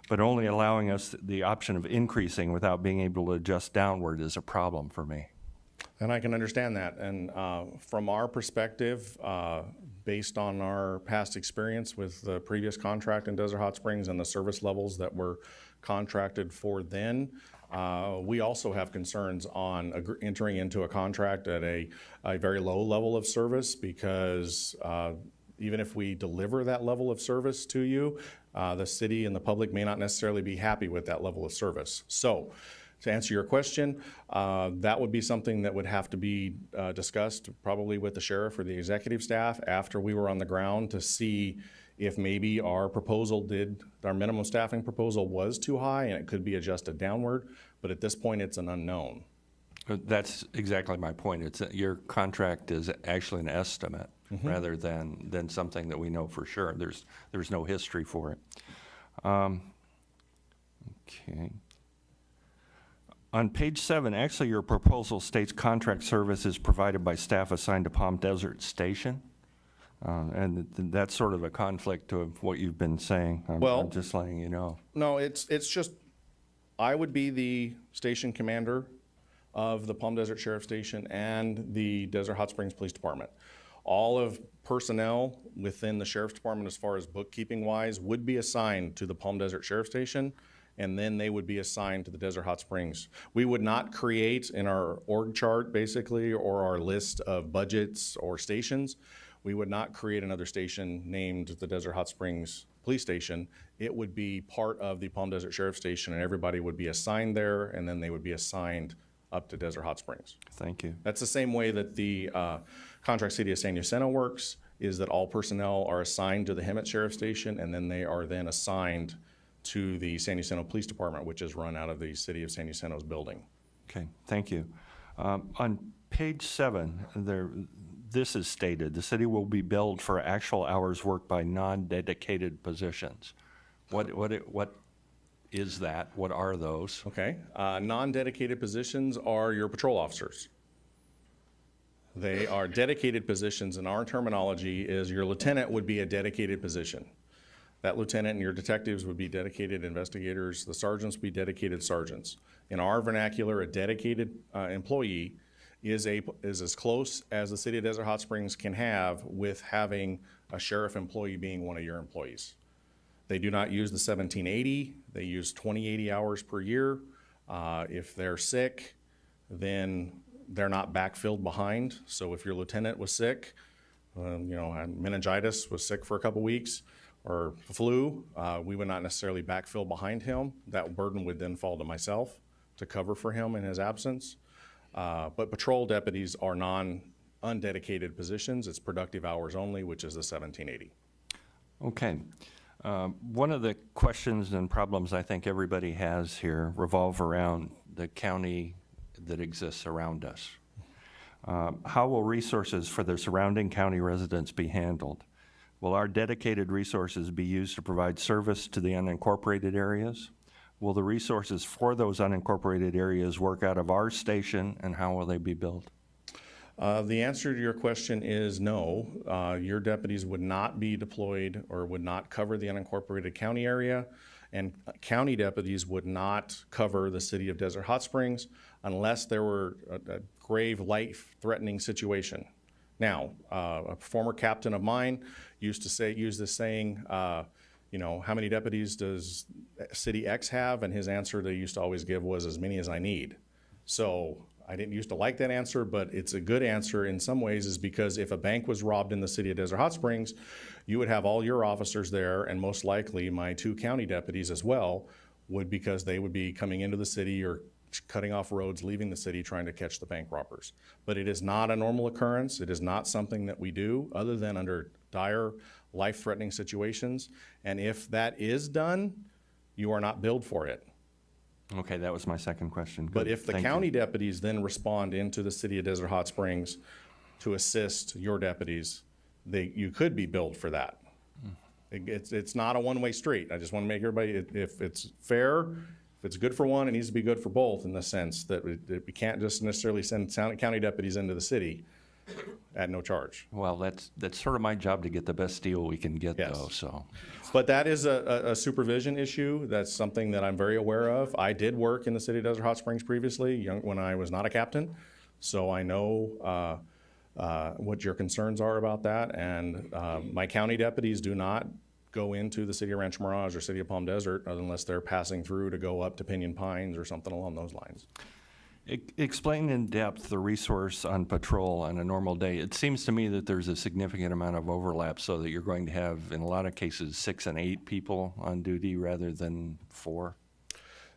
but only allowing us the option of increasing without being able to adjust downward is a problem for me. And I can understand that. And from our perspective, based on our past experience with the previous contract in Desert Hot Springs and the service levels that were contracted for then, we also have concerns on entering into a contract at a very low level of service because even if we deliver that level of service to you, the city and the public may not necessarily be happy with that level of service. So, to answer your question, that would be something that would have to be discussed probably with the sheriff or the executive staff after we were on the ground to see if maybe our minimum staffing proposal was too high and it could be adjusted downward, but at this point it's an unknown. That's exactly my point. Your contract is actually an estimate rather than something that we know for sure. There's no history for it. Okay. On page 7, actually your proposal states contract service is provided by staff assigned to Palm Desert Station. And that's sort of a conflict of what you've been saying. I'm just letting you know. No, it's just, I would be the station commander of the Palm Desert Sheriff Station and the Desert Hot Springs Police Department. All of personnel within the Sheriff's Department, as far as bookkeeping wise, would be assigned to the Palm Desert Sheriff Station, and then they would be assigned to the Desert Hot Springs. We would not create in our org chart, basically, or our list of budgets or stations, we would not create another station named the Desert Hot Springs Police Station. It would be part of the Palm Desert Sheriff Station, and everybody would be assigned there, and then they would be assigned up to Desert Hot Springs. Thank you. That's the same way that the contract city of San Jacinto works, is that all personnel are assigned to the Hemet Sheriff Station, and then they are then assigned to the San Jacinto Police Department, which is run out of the city of San Jacinto's building. Okay, thank you. On page 7, this is stated, the city will be billed for actual hours worked by non-dedicated positions. What is that? What are those? Okay, non-dedicated positions are your patrol officers. They are dedicated positions. In our terminology is your lieutenant would be a dedicated position. That lieutenant and your detectives would be dedicated investigators. The sergeants would be dedicated sergeants. In our vernacular, a dedicated employee is as close as the city of Desert Hot Springs can have with having a sheriff employee being one of your employees. They do not use the 1780. They use 2080 hours per year. If they're sick, then they're not backfilled behind. So if your lieutenant was sick, had meningitis, was sick for a couple weeks, or flu, we would not necessarily backfill behind him. That burden would then fall to myself to cover for him in his absence. But patrol deputies are undedicated positions. It's productive hours only, which is the 1780. Okay. One of the questions and problems I think everybody has here revolve around the county that exists around us. How will resources for the surrounding county residents be handled? Will our dedicated resources be used to provide service to the unincorporated areas? Will the resources for those unincorporated areas work out of our station, and how will they be billed? The answer to your question is no. Your deputies would not be deployed or would not cover the unincorporated county area, and county deputies would not cover the city of Desert Hot Springs unless there were a grave life-threatening situation. Now, a former captain of mine used to use this saying, how many deputies does City X have? And his answer they used to always give was as many as I need. So I didn't used to like that answer, but it's a good answer in some ways, is because if a bank was robbed in the city of Desert Hot Springs, you would have all your officers there, and most likely my 2 county deputies as well because they would be coming into the city or cutting off roads, leaving the city, trying to catch the bank robbers. But it is not a normal occurrence. It is not something that we do other than under dire life-threatening situations. And if that is done, you are not billed for it. Okay, that was my second question. But Good. if the Thank county you. deputies then respond into the city of Desert Hot Springs to assist your deputies, you could be billed for that. It's not a one-way street. I just want to make everybody, if it's fair, if it's good for one, it needs to be good for both, in the sense that we can't just necessarily send county deputies into the city at no charge. Well, that's sort of my job to get the best deal we can get, Yes. though. So, But that is a supervision issue. That's something that I'm very aware of. I did work in the city of Desert Hot Springs previously, when I was not a captain, so I know what your concerns are about that. And my county deputies do not go into the city of Rancho Mirage or city of Palm Desert unless they're passing through to go up to Pinyon Pines or something along those lines. explain in depth the resource on patrol on a normal day. It seems to me that there's a significant amount of overlap, so that you're going to have, in a lot of cases, 6 and 8 people on duty rather than 4.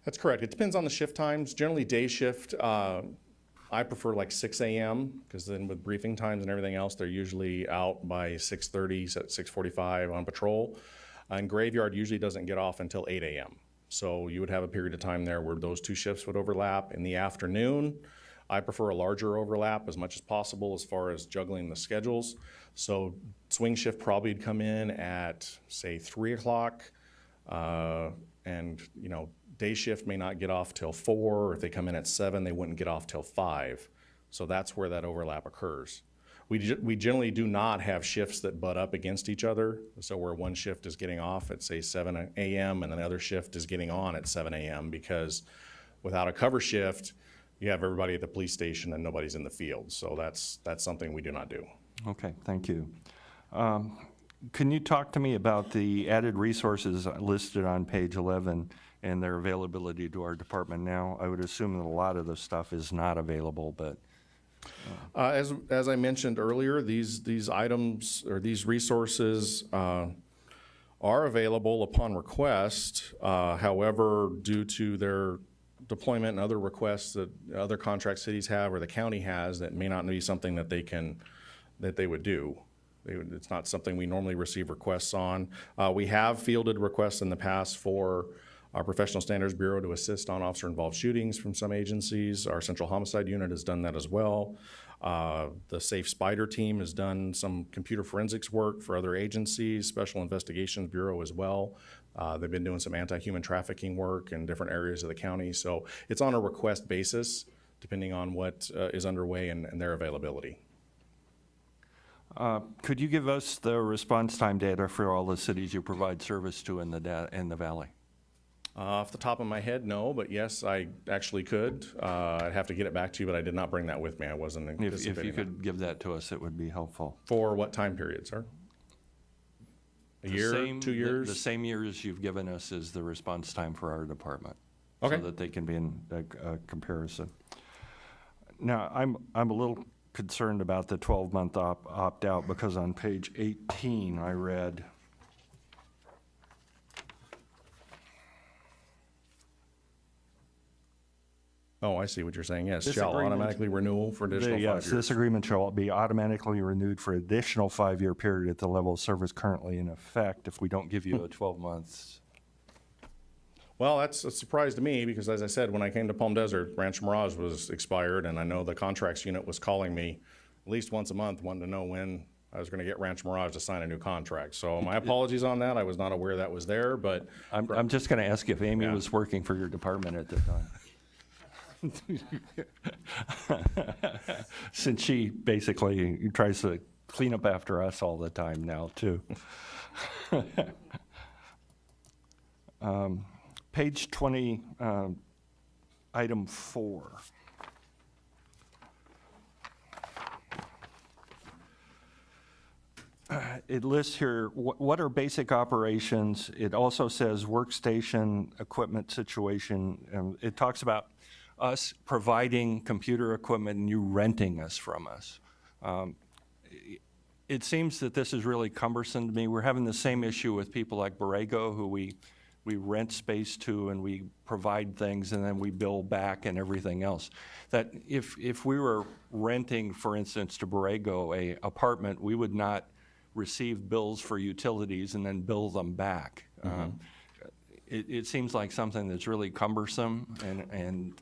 That's correct. It depends on the shift times. Generally, day shift, I prefer like 6 a.m. because then with briefing times and everything else, they're usually out by 6:30, 6:45 on patrol. And graveyard usually doesn't get off until 8 a.m. So you would have a period of time there where those 2 shifts would overlap. In the afternoon, I prefer a larger overlap as much as possible as far as juggling the schedules. So swing shift probably would come in at, say, 3 o'clock. And, day shift may not get off till 4, or if they come in at 7, they wouldn't get off till 5. So that's where that overlap occurs. We generally do not have shifts that butt up against each other. So where one shift is getting off at, say, 7 a.m. and another shift is getting on at 7 a.m. because without a cover shift, you have everybody at the police station and nobody's in the field. So that's something we do not do. Okay, thank you. Can you talk to me about the added resources listed on page 11 and their availability to our department now? I would assume that a lot of the stuff is not available, but As I mentioned earlier, these items or these resources are available upon request. However, due to their deployment and other requests that other contract cities have or the county has, that may not be something that they would do. It's not something we normally receive requests on. We have fielded requests in the past for our Professional Standards Bureau to assist on officer-involved shootings from some agencies. Our Central Homicide Unit has done that as well. The Safe Spider team has done some computer forensics work for other agencies, Special Investigations Bureau as well. They've been doing some anti-human trafficking work in different areas of the county. So it's on a request basis, depending on what is underway and their availability. could you give us the response time data for all the cities you provide service to in the valley? Off the top of my head, no, but yes, I actually could. I'd have to get it back to you, but I did not bring that with me. I wasn't anticipating If you that. could give that to us, it would be helpful. For what time period, sir? A year, 2 years? The same years you've given us is the response time for our department. Okay. So that they can be in a comparison. Now, I'm a little concerned about the 12-month opt-out because on page 18, I read, Oh, I see what you're saying. Yes, This shall agreement- automatically renewal for additional 5 yes, years. this agreement shall be automatically renewed for additional 5-year period at the level of service currently in effect if we don't give you a 12 months. Well, that's a surprise to me because, as I said, when I came to Palm Desert, Ranch Mirage was expired, and I know the contracts unit was calling me at least once a month, wanting to know when I was going to get Ranch Mirage to sign a new contract. So my apologies on that. I was not aware that was there, but I'm just going to ask if Amy Yeah. was working for your department at the time. Since she basically tries to clean up after us all the time now, too. Page 20, item 4. It lists here, what are basic operations? It also says workstation, equipment situation. It talks about us providing computer equipment and you renting us from us. It seems that this is really cumbersome to me. We're having the same issue with people like Borrego, who we rent space to and we provide things and then we bill back and everything else. That if we were renting, for instance, to Borrego a apartment, we would not receive bills for utilities and then bill them back. It seems like something that's really cumbersome, and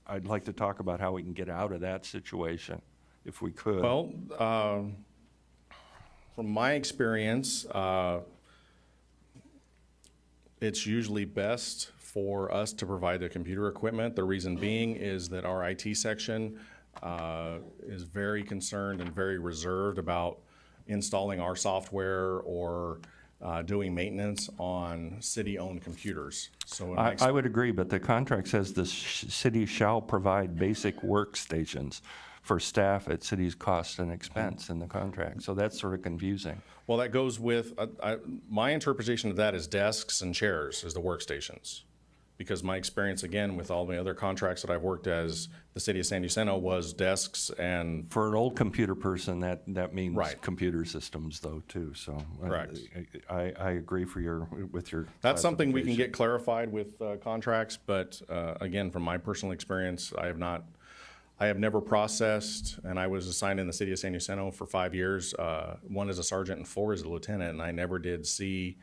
I'd like to talk about how we can get out of that situation, if we could. well, from my experience, it's usually best for us to provide the computer equipment. The reason being is that our IT section is very concerned and very reserved about installing our software or doing maintenance on city-owned computers. So in my I would agree, but the contract says the city shall provide basic workstations for staff at city's cost and expense in the contract. So that's sort of confusing. Well, that goes with, my interpretation of that is desks and chairs as the workstations. Because my experience, again, with all the other contracts that I've worked as the city of San Jacinto was desks and, For an old computer person, that means Right. computer systems, though, too. So Correct. I agree with your. that's something we can classification. get clarified with contracts, but again, from my personal experience, I have never processed, and I was assigned in the city of San Jacinto for 5 years, 1 as a sergeant and 4 as a lieutenant, and I never did see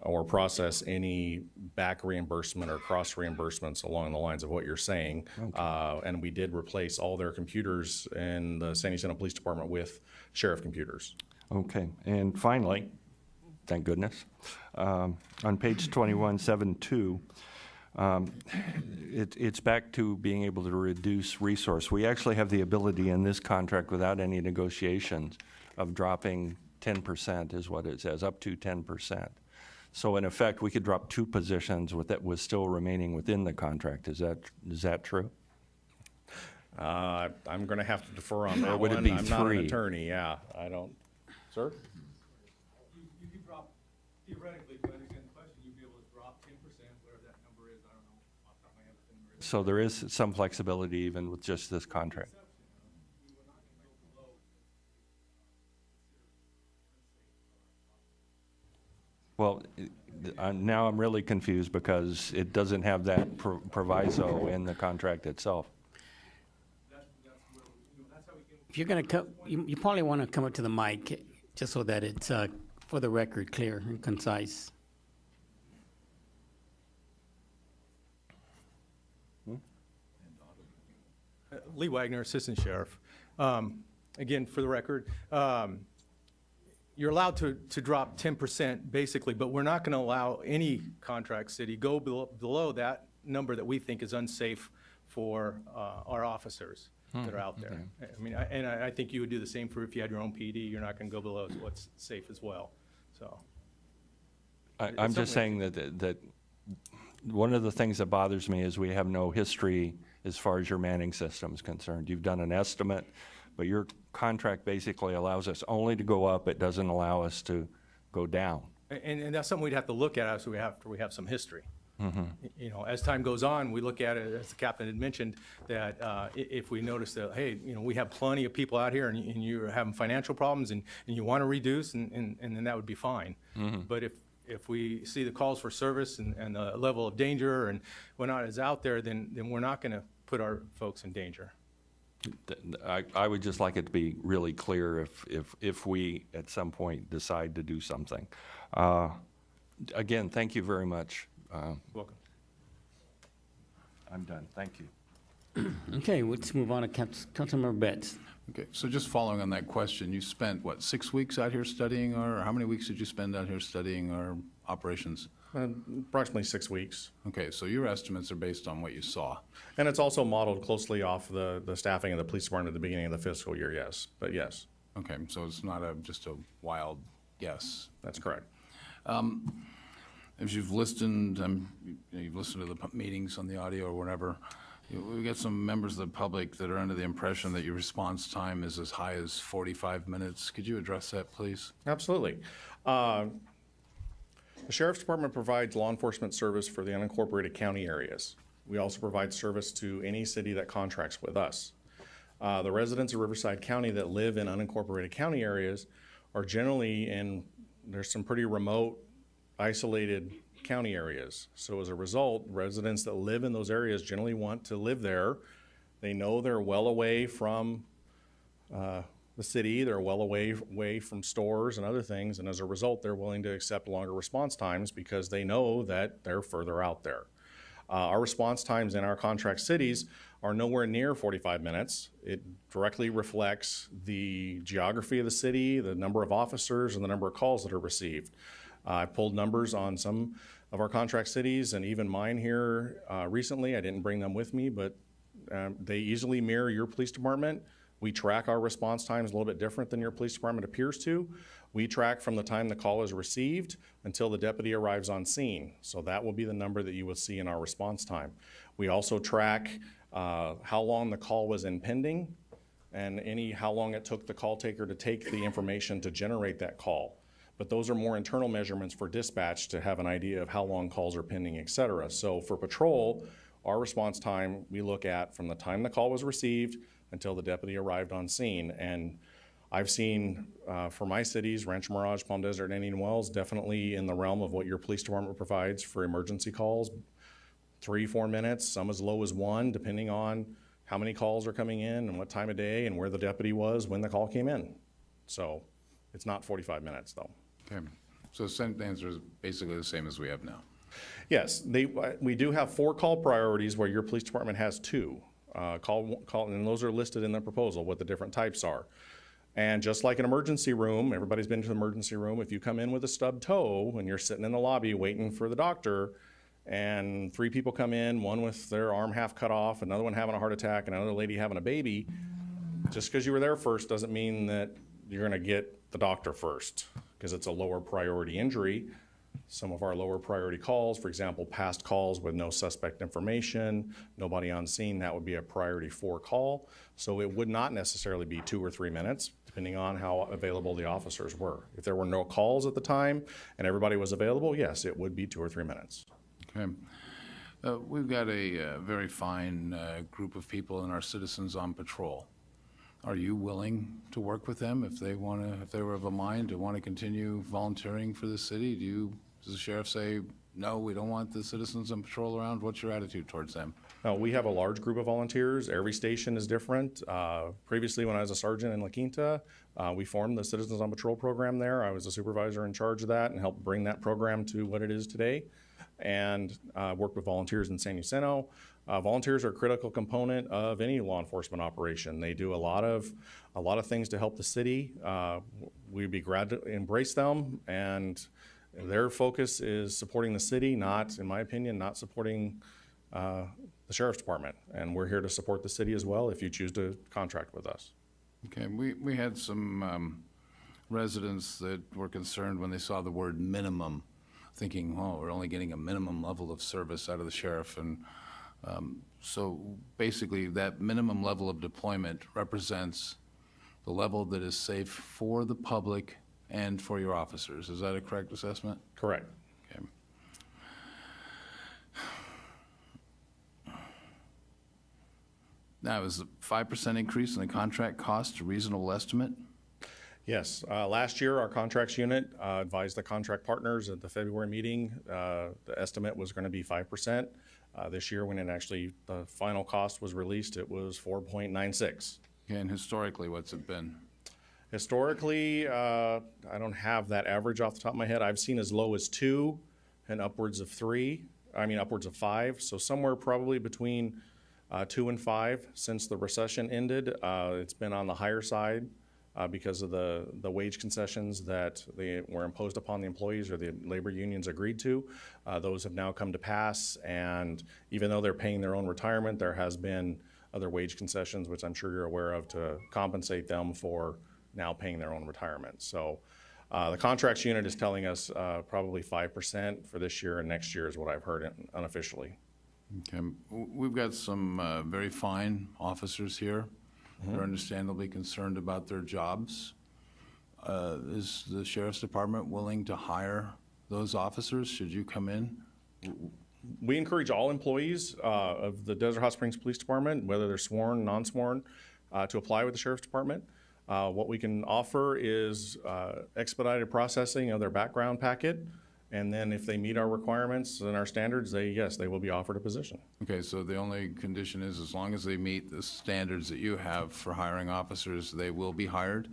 or process any back reimbursement or cross reimbursements along the lines of what you're saying. And we did replace all their computers in the San Jacinto Police Department with sheriff computers. Okay, and finally, thank goodness, on page 2172, it's back to being able to reduce resource. We actually have the ability in this contract, without any negotiations, of dropping 10% is what it says, up to 10%. So in effect, we could drop 2 positions with that was still remaining within the contract. Is that true? I'm going to have to defer on that Or would it one. be I'm not an free? attorney, yeah, I don't, sir? You could drop, theoretically, if you understand the question, you'd be able to drop 10%, whatever that number is, I don't know, off the top of my head what the number is. So there is some flexibility even with just this contract. Well, now I'm really confused because it doesn't have that proviso in the contract itself. If you're going to come, you probably want to come up to the mic, just so that it's, for the record, clear and concise. Lee Wagner, Assistant Sheriff. Again, for the record, you're allowed to drop 10% basically, but we're not going to allow any contract city go below that number that we think is unsafe for our officers that are out there. I mean, I think you would do the same for if you had your own PD. You're not going to go below what's safe as well. So I'm just saying that one of the things that bothers me is we have no history as far as your manning system is concerned. You've done an estimate, but your contract basically allows us only to go up. It doesn't allow us to go down. And that's something we'd have to look at after we have some history. You know, as time goes on, we look at it, as the captain had mentioned, that if we notice that, hey, you know, we have plenty of people out here and you're having financial problems and you want to reduce, and then that would be fine. But if we see the calls for service and the level of danger and whatnot is out there, then we're not going to put our folks in danger. I would just like it to be really clear if we at some point decide to do something. Again, thank you very much. Welcome. I'm done. Thank you. Okay, let's move on to Councilmember Betts. Okay, so just following on that question, you spent, what, 6 weeks out here studying or how many weeks did you spend out here studying our operations? Approximately 6 weeks. Okay, so your estimates are based on what you saw. And it's also modeled closely off the staffing of the police department at the beginning of the fiscal year, yes. But yes, Okay, so it's not just a wild guess. that's correct. As you've listened, you've listened to the meetings on the audio or whatever, we've got some members of the public that are under the impression that your response time is as high as 45 minutes. Could you address that, please? Absolutely. The Sheriff's Department provides law enforcement service for the unincorporated county areas. We also provide service to any city that contracts with us. The residents of Riverside County that live in unincorporated county areas are generally there's some pretty remote, isolated county areas. So as a result, residents that live in those areas generally want to live there. They know they're well away from the city, they're well away from stores and other things, and as a result, they're willing to accept longer response times because they know that they're further out there. Our response times in our contract cities are nowhere near 45 minutes. It directly reflects the geography of the city, the number of officers, and the number of calls that are received. I pulled numbers on some of our contract cities and even mine here recently. I didn't bring them with me, but they easily mirror your police department. We track our response times a little bit different than your police department appears to. We track from the time the call is received until the deputy arrives on scene. So that will be the number that you will see in our response time. We also track how long the call was in pending and how long it took the call taker to take the information to generate that call. But those are more internal measurements for dispatch to have an idea of how long calls are pending, et cetera. So for patrol, our response time we look at from the time the call was received until the deputy arrived on scene. And I've seen for my cities, Rancho Mirage, Palm Desert, and Indian Wells, definitely in the realm of what your police department provides for emergency calls, 3-4 minutes, some as low as 1, depending on how many calls are coming in and what time of day and where the deputy was when the call came in. So it's not 45 minutes though. Okay, so the answer is basically the same as we have now. Yes, we do have 4 call priorities where your police department has 2. And those are listed in the proposal, what the different types are. And just like an emergency room, everybody's been to the emergency room, if you come in with a stubbed toe and you're sitting in the lobby waiting for the doctor, and 3 people come in, one with their arm half cut off, another one having a heart attack, and another lady having a baby, just because you were there first doesn't mean that you're gonna get the doctor first, because it's a lower priority injury. some of our lower priority calls, for example, past calls with no suspect information, nobody on scene, that would be a priority 4 call. So it would not necessarily be 2 or 3 minutes, depending on how available the officers were. If there were no calls at the time and everybody was available, yes, it would be 2 or 3 minutes. Okay. We've got a very fine group of people and our citizens on patrol. Are you willing to work with them if they were of a mind to want to continue volunteering for the city? Does the sheriff say, no, we don't want the citizens on patrol around? What's your attitude towards them? We have a large group of volunteers. Every station is different. Previously, when I was a sergeant in La Quinta, we formed the Citizens on Patrol program there. I was a supervisor in charge of that and helped bring that program to what it is today, and worked with volunteers in San Jacinto. Volunteers are a critical component of any law enforcement operation. They do a lot of things to help the city. We'd be glad to embrace them, and their focus is supporting the city, not, in my opinion, not supporting the sheriff's department. And we're here to support the city as well if you choose to contract with us. Okay, we had some residents that were concerned when they saw the word minimum, thinking, oh, we're only getting a minimum level of service out of the sheriff. And so basically that minimum level of deployment represents the level that is safe for the public and for your officers. Is that a correct assessment? Correct. Okay. Now, is the 5% increase in the contract cost a reasonable estimate? Yes. Last year, our contracts unit advised the contract partners at the February meeting. The estimate was going to be 5%. This year, when the final cost was released, it was 4.96. Okay, and historically, what's it been? Historically, I don't have that average off the top of my head. I've seen as low as 2 and upwards of 5. So somewhere probably between 2 and 5 since the recession ended. It's been on the higher side because of the wage concessions that they were imposed upon the employees or the labor unions agreed to. Those have now come to pass, and even though they're paying their own retirement, there has been other wage concessions, which I'm sure you're aware of, to compensate them for now paying their own retirement. So the contracts unit is telling us probably 5% for this year and next year is what I've heard unofficially. Okay, we've got some very fine officers here. They're understandably concerned about their jobs. Is the sheriff's department willing to hire those officers should you come in? We encourage all employees of the Desert Hot Springs Police Department, whether they're sworn, non-sworn, to apply with the sheriff's department. What we can offer is expedited processing of their background packet, and then if they meet our requirements and our standards, they will be offered a position. Okay, so the only condition is as long as they meet the standards that you have for hiring officers, they will be hired?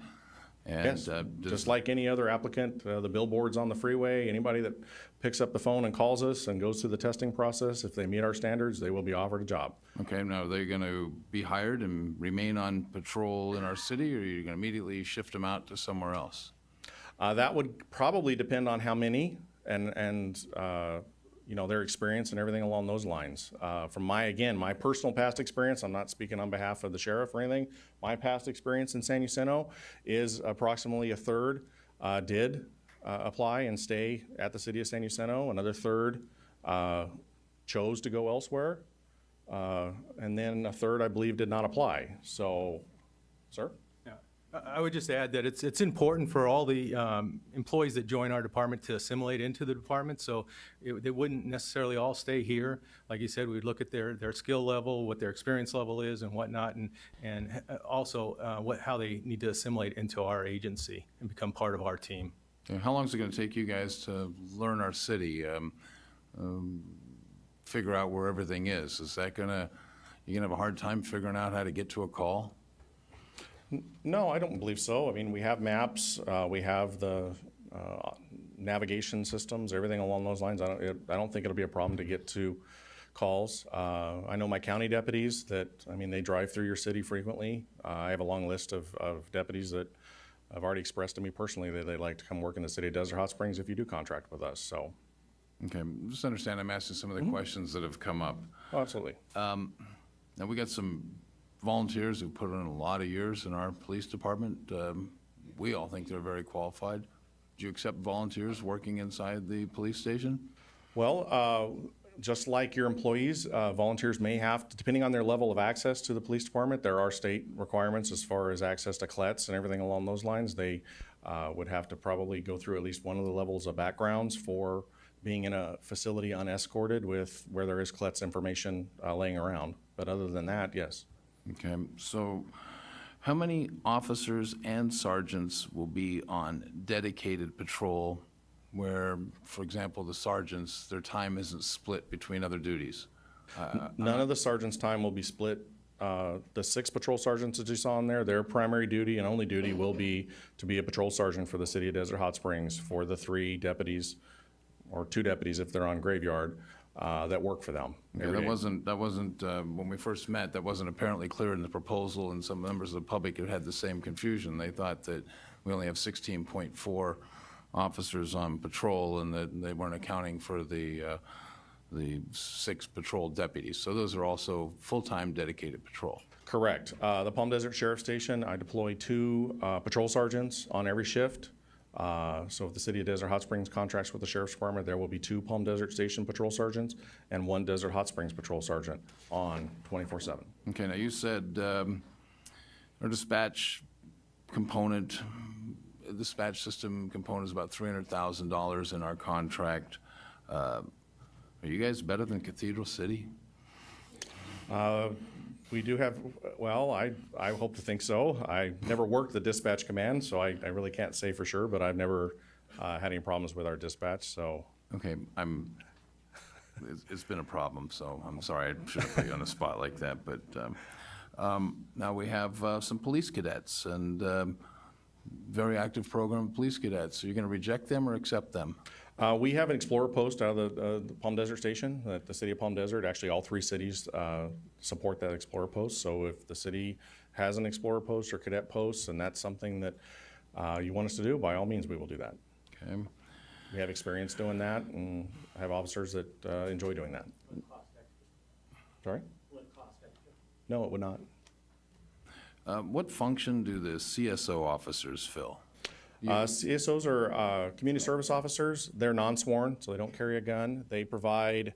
And, Yes, just like any other applicant, the billboards on the freeway, anybody that picks up the phone and calls us and goes through the testing process, if they meet our standards, they will be offered a job. Okay, now are they going to be hired and remain on patrol in our city, or are you going to immediately shift them out to somewhere else? That would probably depend on how many and their experience and everything along those lines. From my personal past experience, I'm not speaking on behalf of the sheriff or anything. My past experience in San Jacinto is approximately a third did apply and stay at the city of San Jacinto. Another third chose to go elsewhere. And then a third, I believe, did not apply. So, sir? I would just add that it's important for all the employees that join our department to assimilate into the department, so they wouldn't necessarily all stay here. Like you said, we'd look at their skill level, what their experience level is and whatnot, and also how they need to assimilate into our agency and become part of our team. Okay, how long is it going to take you guys to learn our city, figure out where everything is? Is that you gonna have a hard time figuring out how to get to a call? No, I don't believe so. I mean, we have maps, we have the navigation systems, everything along those lines. I don't think it'll be a problem to get to calls. I know my county deputies they drive through your city frequently. I have a long list of deputies that have already expressed to me personally that they'd like to come work in the city of Desert Hot Springs if you do contract with us. So, okay, just understand I'm asking some of the questions that have come up. oh, absolutely. Now, we got some volunteers who put in a lot of years in our police department. We all think they're very qualified. Do you accept volunteers working inside the police station? Well, just like your employees, volunteers may have, depending on their level of access to the police department, there are state requirements as far as access to CLETs and everything along those lines. They would have to probably go through at least one of the levels of backgrounds for being in a facility unescorted with where there is CLETs information laying around. But other than that, yes. Okay, so how many officers and sergeants will be on dedicated patrol where, for example, the sergeants, their time isn't split between other duties? None of the sergeants' time will be split. The 6 patrol sergeants that you saw in there, their primary duty and only duty will be to be a patrol sergeant for the city of Desert Hot Springs. For the 3 deputies, or 2 deputies if they're on graveyard, that work for them. Yeah, that wasn't, when we first met, that wasn't apparently clear in the proposal, and some members of the public had the same confusion. They thought that we only have 16.4 officers on patrol and that they weren't accounting for the 6 patrol deputies. So those are also full-time dedicated patrol. Correct. The Palm Desert Sheriff Station, I deploy 2 patrol sergeants on every shift. So if the city of Desert Hot Springs contracts with the Sheriff's Department, there will be 2 Palm Desert Station patrol sergeants and 1 Desert Hot Springs patrol sergeant on 24/7. Okay, now you said our dispatch component, dispatch system component is about $300,000 in our contract. Are you guys better than Cathedral City? We do have, well, I hope to think so. I never worked the dispatch command, so I really can't say for sure, but I've never had any problems with our dispatch, so. Okay, it's been a problem, so I'm sorry, I shouldn't put you on the spot like that, but now we have some police cadets and very active program of police cadets. Are you going to reject them or accept them? We have an Explorer post out of the Palm Desert Station, at the city of Palm Desert. Actually, all 3 cities support that Explorer post. So if the city has an Explorer post or cadet post, and that's something that you want us to do, by all means, we will do that. Okay. We have experience doing that and have officers that enjoy doing that. Sorry? No, it would not. What function do the CSO officers fill? CSOs are community service officers. They're non-sworn, so they don't carry a gun. They provide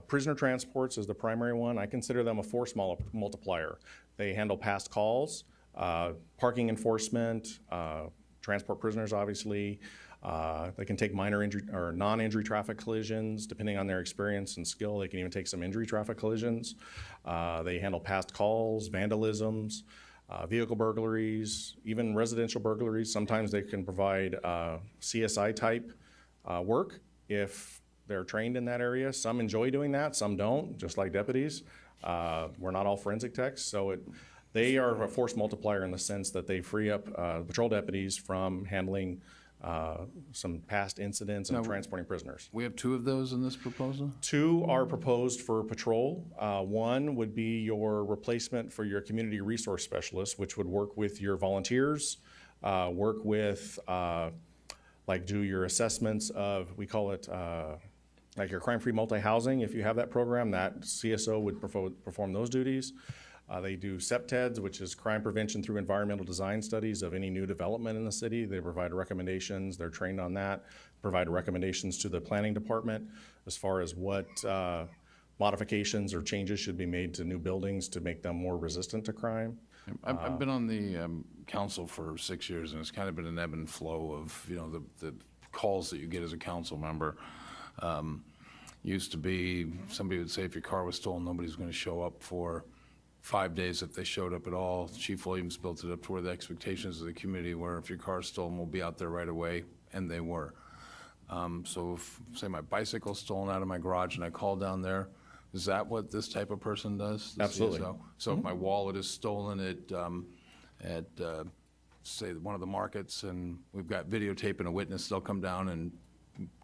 prisoner transports as the primary one. I consider them a force multiplier. They handle past calls, parking enforcement, transport prisoners, obviously. They can take minor injury or non-injury traffic collisions. Depending on their experience and skill, they can even take some injury traffic collisions. They handle past calls, vandalisms, vehicle burglaries, even residential burglaries. Sometimes they can provide CSI type work if they're trained in that area. Some enjoy doing that, some don't, just like deputies. We're not all forensic techs, so they are a force multiplier in the sense that they free up patrol deputies from handling some past incidents and transporting prisoners. We have 2 of those in this proposal? 2 are proposed for patrol. 1 would be your replacement for your community resource specialist, which would work with your volunteers, work with, do your assessments of, we call it, like your crime-free multi-housing. If you have that program, that CSO would perform those duties. They do CEPTEDs, which is crime prevention through environmental design studies of any new development in the city. They provide recommendations. They're trained on that. Provide recommendations to the planning department as far as what modifications or changes should be made to new buildings to make them more resistant to crime. I've been on the council for 6 years, and it's kind of been an ebb and flow of, the calls that you get as a council member. Used to be, somebody would say if your car was stolen, nobody's going to show up for 5 days if they showed up at all. Chief Williams built it up to where the expectations of the community were if your car's stolen, we'll be out there right away, and they were. So if, say, my bicycle's stolen out of my garage and I call down there, is that what this type of person does? Absolutely. CSO? So if my wallet is stolen at say, one of the markets, and we've got videotape and a witness, they'll come down and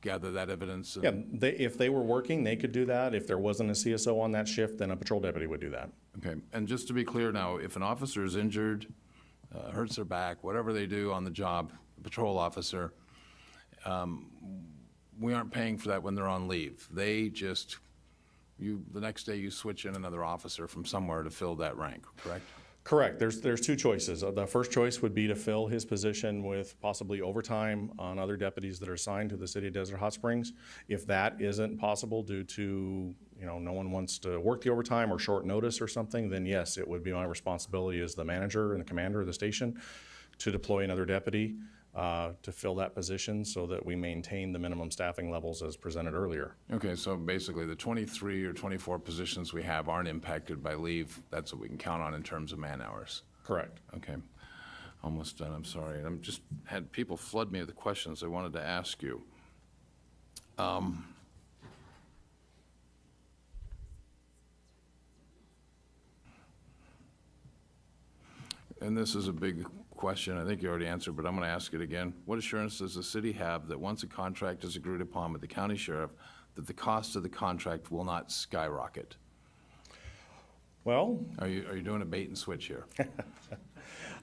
gather that evidence? Yeah, if they were working, they could do that. If there wasn't a CSO on that shift, then a patrol deputy would do that. Okay, and just to be clear now, if an officer is injured, hurts their back, whatever they do on the job, a patrol officer, we aren't paying for that when they're on leave. They just, the next day you switch in another officer from somewhere to fill that rank, correct? Correct. There's two choices. The first choice would be to fill his position with possibly overtime on other deputies that are assigned to the city of Desert Hot Springs. If that isn't possible due to, no one wants to work the overtime or short notice or something, then yes, it would be my responsibility as the manager and the commander of the station to deploy another deputy to fill that position so that we maintain the minimum staffing levels as presented earlier. Okay, so basically the 23 or 24 positions we have aren't impacted by leave. That's what we can count on in terms of man hours. Correct. Okay, almost done, I'm sorry. And I'm just had people flood me with the questions I wanted to ask you. And this is a big question, I think you already answered, but I'm going to ask it again. What assurance does the city have that once a contract is agreed upon with the county sheriff, that the cost of the contract will not skyrocket? Well, Are you doing a bait and switch here?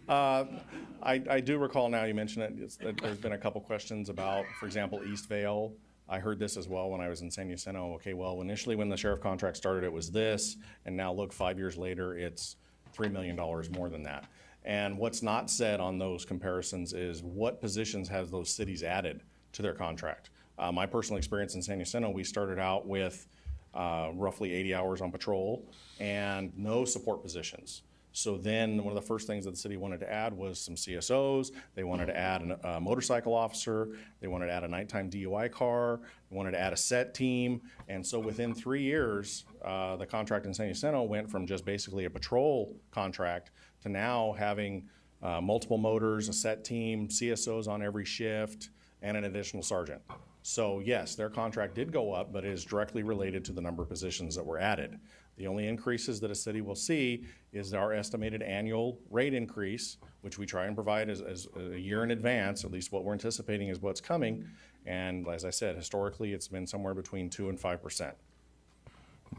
I do recall now you mentioned it. There's been a couple questions about, for example, East Vale. I heard this as well when I was in San Jacinto. Okay, well, initially when the sheriff contract started, it was this, and now look, 5 years later, it's $3 million more than that. And what's not said on those comparisons is what positions has those cities added to their contract. My personal experience in San Jacinto, we started out with roughly 80 hours on patrol and no support positions. So then one of the first things that the city wanted to add was some CSOs. They wanted to add a motorcycle officer. They wanted to add a nighttime DUI car. They wanted to add a set team. And so within 3 years, the contract in San Jacinto went from just basically a patrol contract to now having multiple motors, a set team, CSOs on every shift, and an additional sergeant. So yes, their contract did go up, but it is directly related to the number of positions that were added. The only increases that a city will see is our estimated annual rate increase, which we try and provide as a year in advance. At least what we're anticipating is what's coming. And as I said, historically, it's been somewhere between 2 and 5%.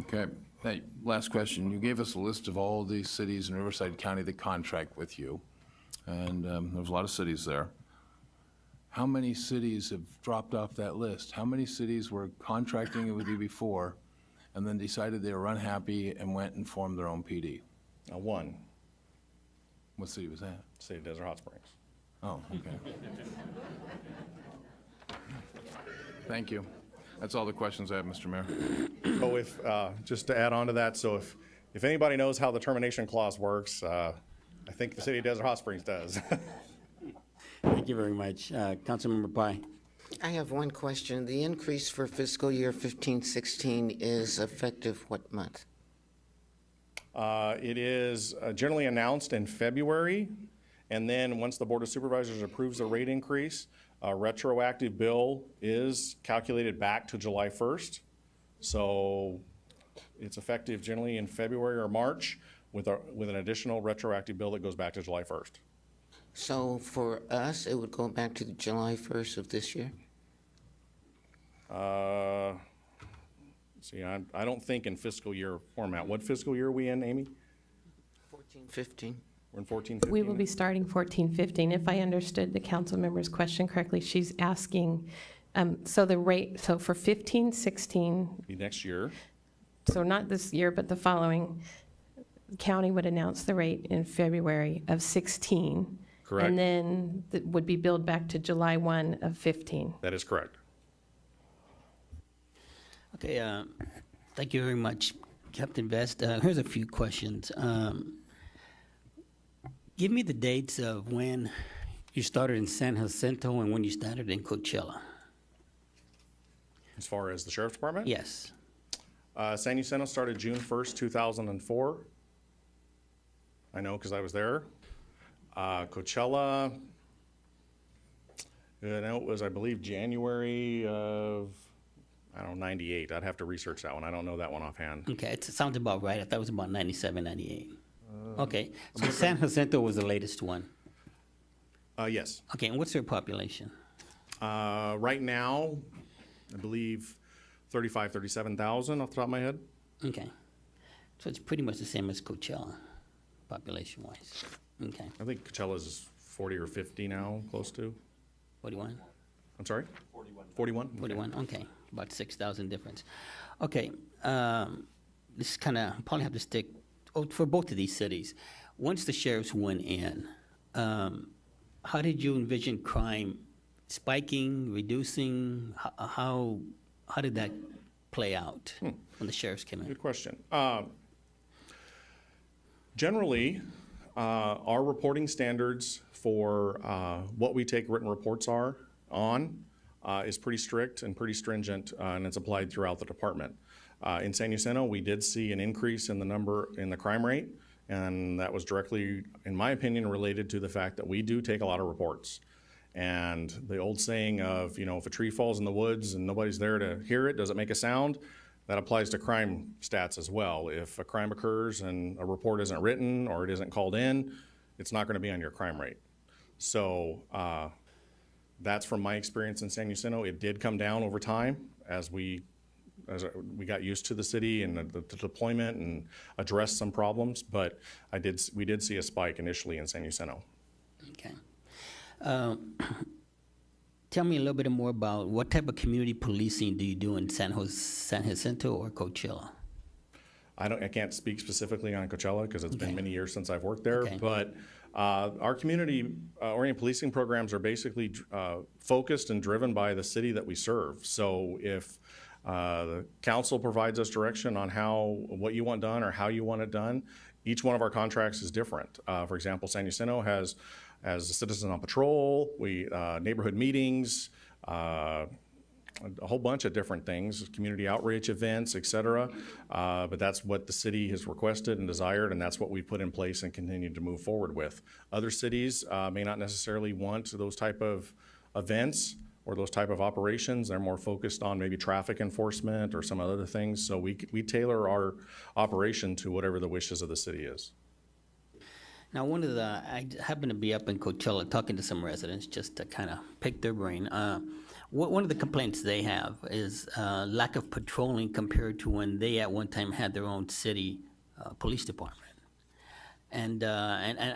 Okay. Hey, last question. You gave us a list of all these cities in Riverside County that contract with you, and there's a lot of cities there. How many cities have dropped off that list? How many cities were contracting with you before and then decided they were unhappy and went and formed their own PD? One, What city was that? City of Desert Hot Springs. Oh, okay. Thank you. That's all the questions I have, Mr. Mayor. So if, just to add on to that, so if anybody knows how the termination clause works, I think the City of Desert Hot Springs does. Thank you very much. Councilmember Pai. I have one question. The increase for fiscal year 15-16 is effective what month? It is generally announced in February, and then once the Board of Supervisors approves the rate increase, a retroactive bill is calculated back to July 1st. So it's effective generally in February or March with an additional retroactive bill that goes back to July 1st. So for us, it would go back to July 1st of this year? See, I don't think in fiscal year format. What fiscal year are we in, Amy? 14-15. We're in 14-15? We will be starting 14-15. If I understood the council member's question correctly, she's asking, so the rate, so for 15-16, Be next year. so not this year, but the following, the county would announce the rate in February of 16. Correct. And then it would be billed back to July 1 of 15. That is correct. Okay, thank you very much, Captain Vest. Here's a few questions. Give me the dates of when you started in San Jacinto and when you started in Coachella. As far as the Sheriff's Department? Yes. San Jacinto started June 1st, 2004. I know because I was there. Coachella, I know it was, I believe, January of, 98. I'd have to research that one. I don't know that one offhand. Okay, it sounds about right. I thought it was about 97, 98. Okay, so San Jacinto was the latest one. Yes. Okay, and what's their population? Right now, I believe 37,000 off the top of my head. Okay, so it's pretty much the same as Coachella, population-wise. Okay, I think Coachella's 40 or 50 now, close to. 41? I'm sorry? 41. 41, okay, about 6,000 difference. Okay, this kind of, probably have to stick, for both of these cities, once the sheriffs went in, how did you envision crime spiking, reducing? How did that play out when the sheriffs came in? Good question. Generally, our reporting standards for what we take written reports is pretty strict and pretty stringent, and it's applied throughout the department. In San Jacinto, we did see an increase in the crime rate, and that was directly, in my opinion, related to the fact that we do take a lot of reports. And the old saying of, if a tree falls in the woods and nobody's there to hear it, does it make a sound? That applies to crime stats as well. If a crime occurs and a report isn't written or it isn't called in, it's not going to be on your crime rate. So that's from my experience in San Jacinto. It did come down over time as we got used to the city and the deployment and addressed some problems. But we did see a spike initially in San Jacinto. Okay. Tell me a little bit more about what type of community policing do you do in San Jacinto or Coachella? I can't speak specifically on Coachella because it's been many years since I've worked there, Okay. but our community-oriented policing programs are basically focused and driven by the city that we serve. So if the council provides us direction on what you want done or how you want it done, each one of our contracts is different. For example, San Jacinto has a citizen on patrol, neighborhood meetings, a whole bunch of different things, community outreach events, et cetera. But that's what the city has requested and desired, and that's what we put in place and continue to move forward with. Other cities may not necessarily want those type of events or those type of operations. They're more focused on maybe traffic enforcement or some other things. So we tailor our operation to whatever the wishes of the city is. Now, I happen to be up in Coachella talking to some residents just to kind of pick their brain. One of the complaints they have is lack of patrolling compared to when they at one time had their own city police department. And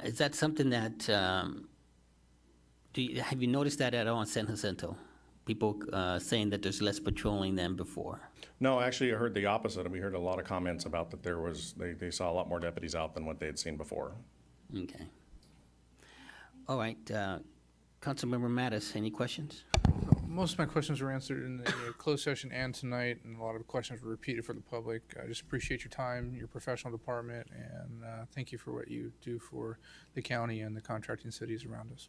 is that something that, have you noticed that at all in San Jacinto? People saying that there's less patrolling than before? No, actually, I heard the opposite. We heard a lot of comments about that they saw a lot more deputies out than what they had seen before. Okay. All right. Councilmember Mattis, any questions? Most of my questions were answered in the closed session and tonight, and a lot of the questions were repeated for the public. I just appreciate your time, your professional department, and thank you for what you do for the county and the contracting cities around us.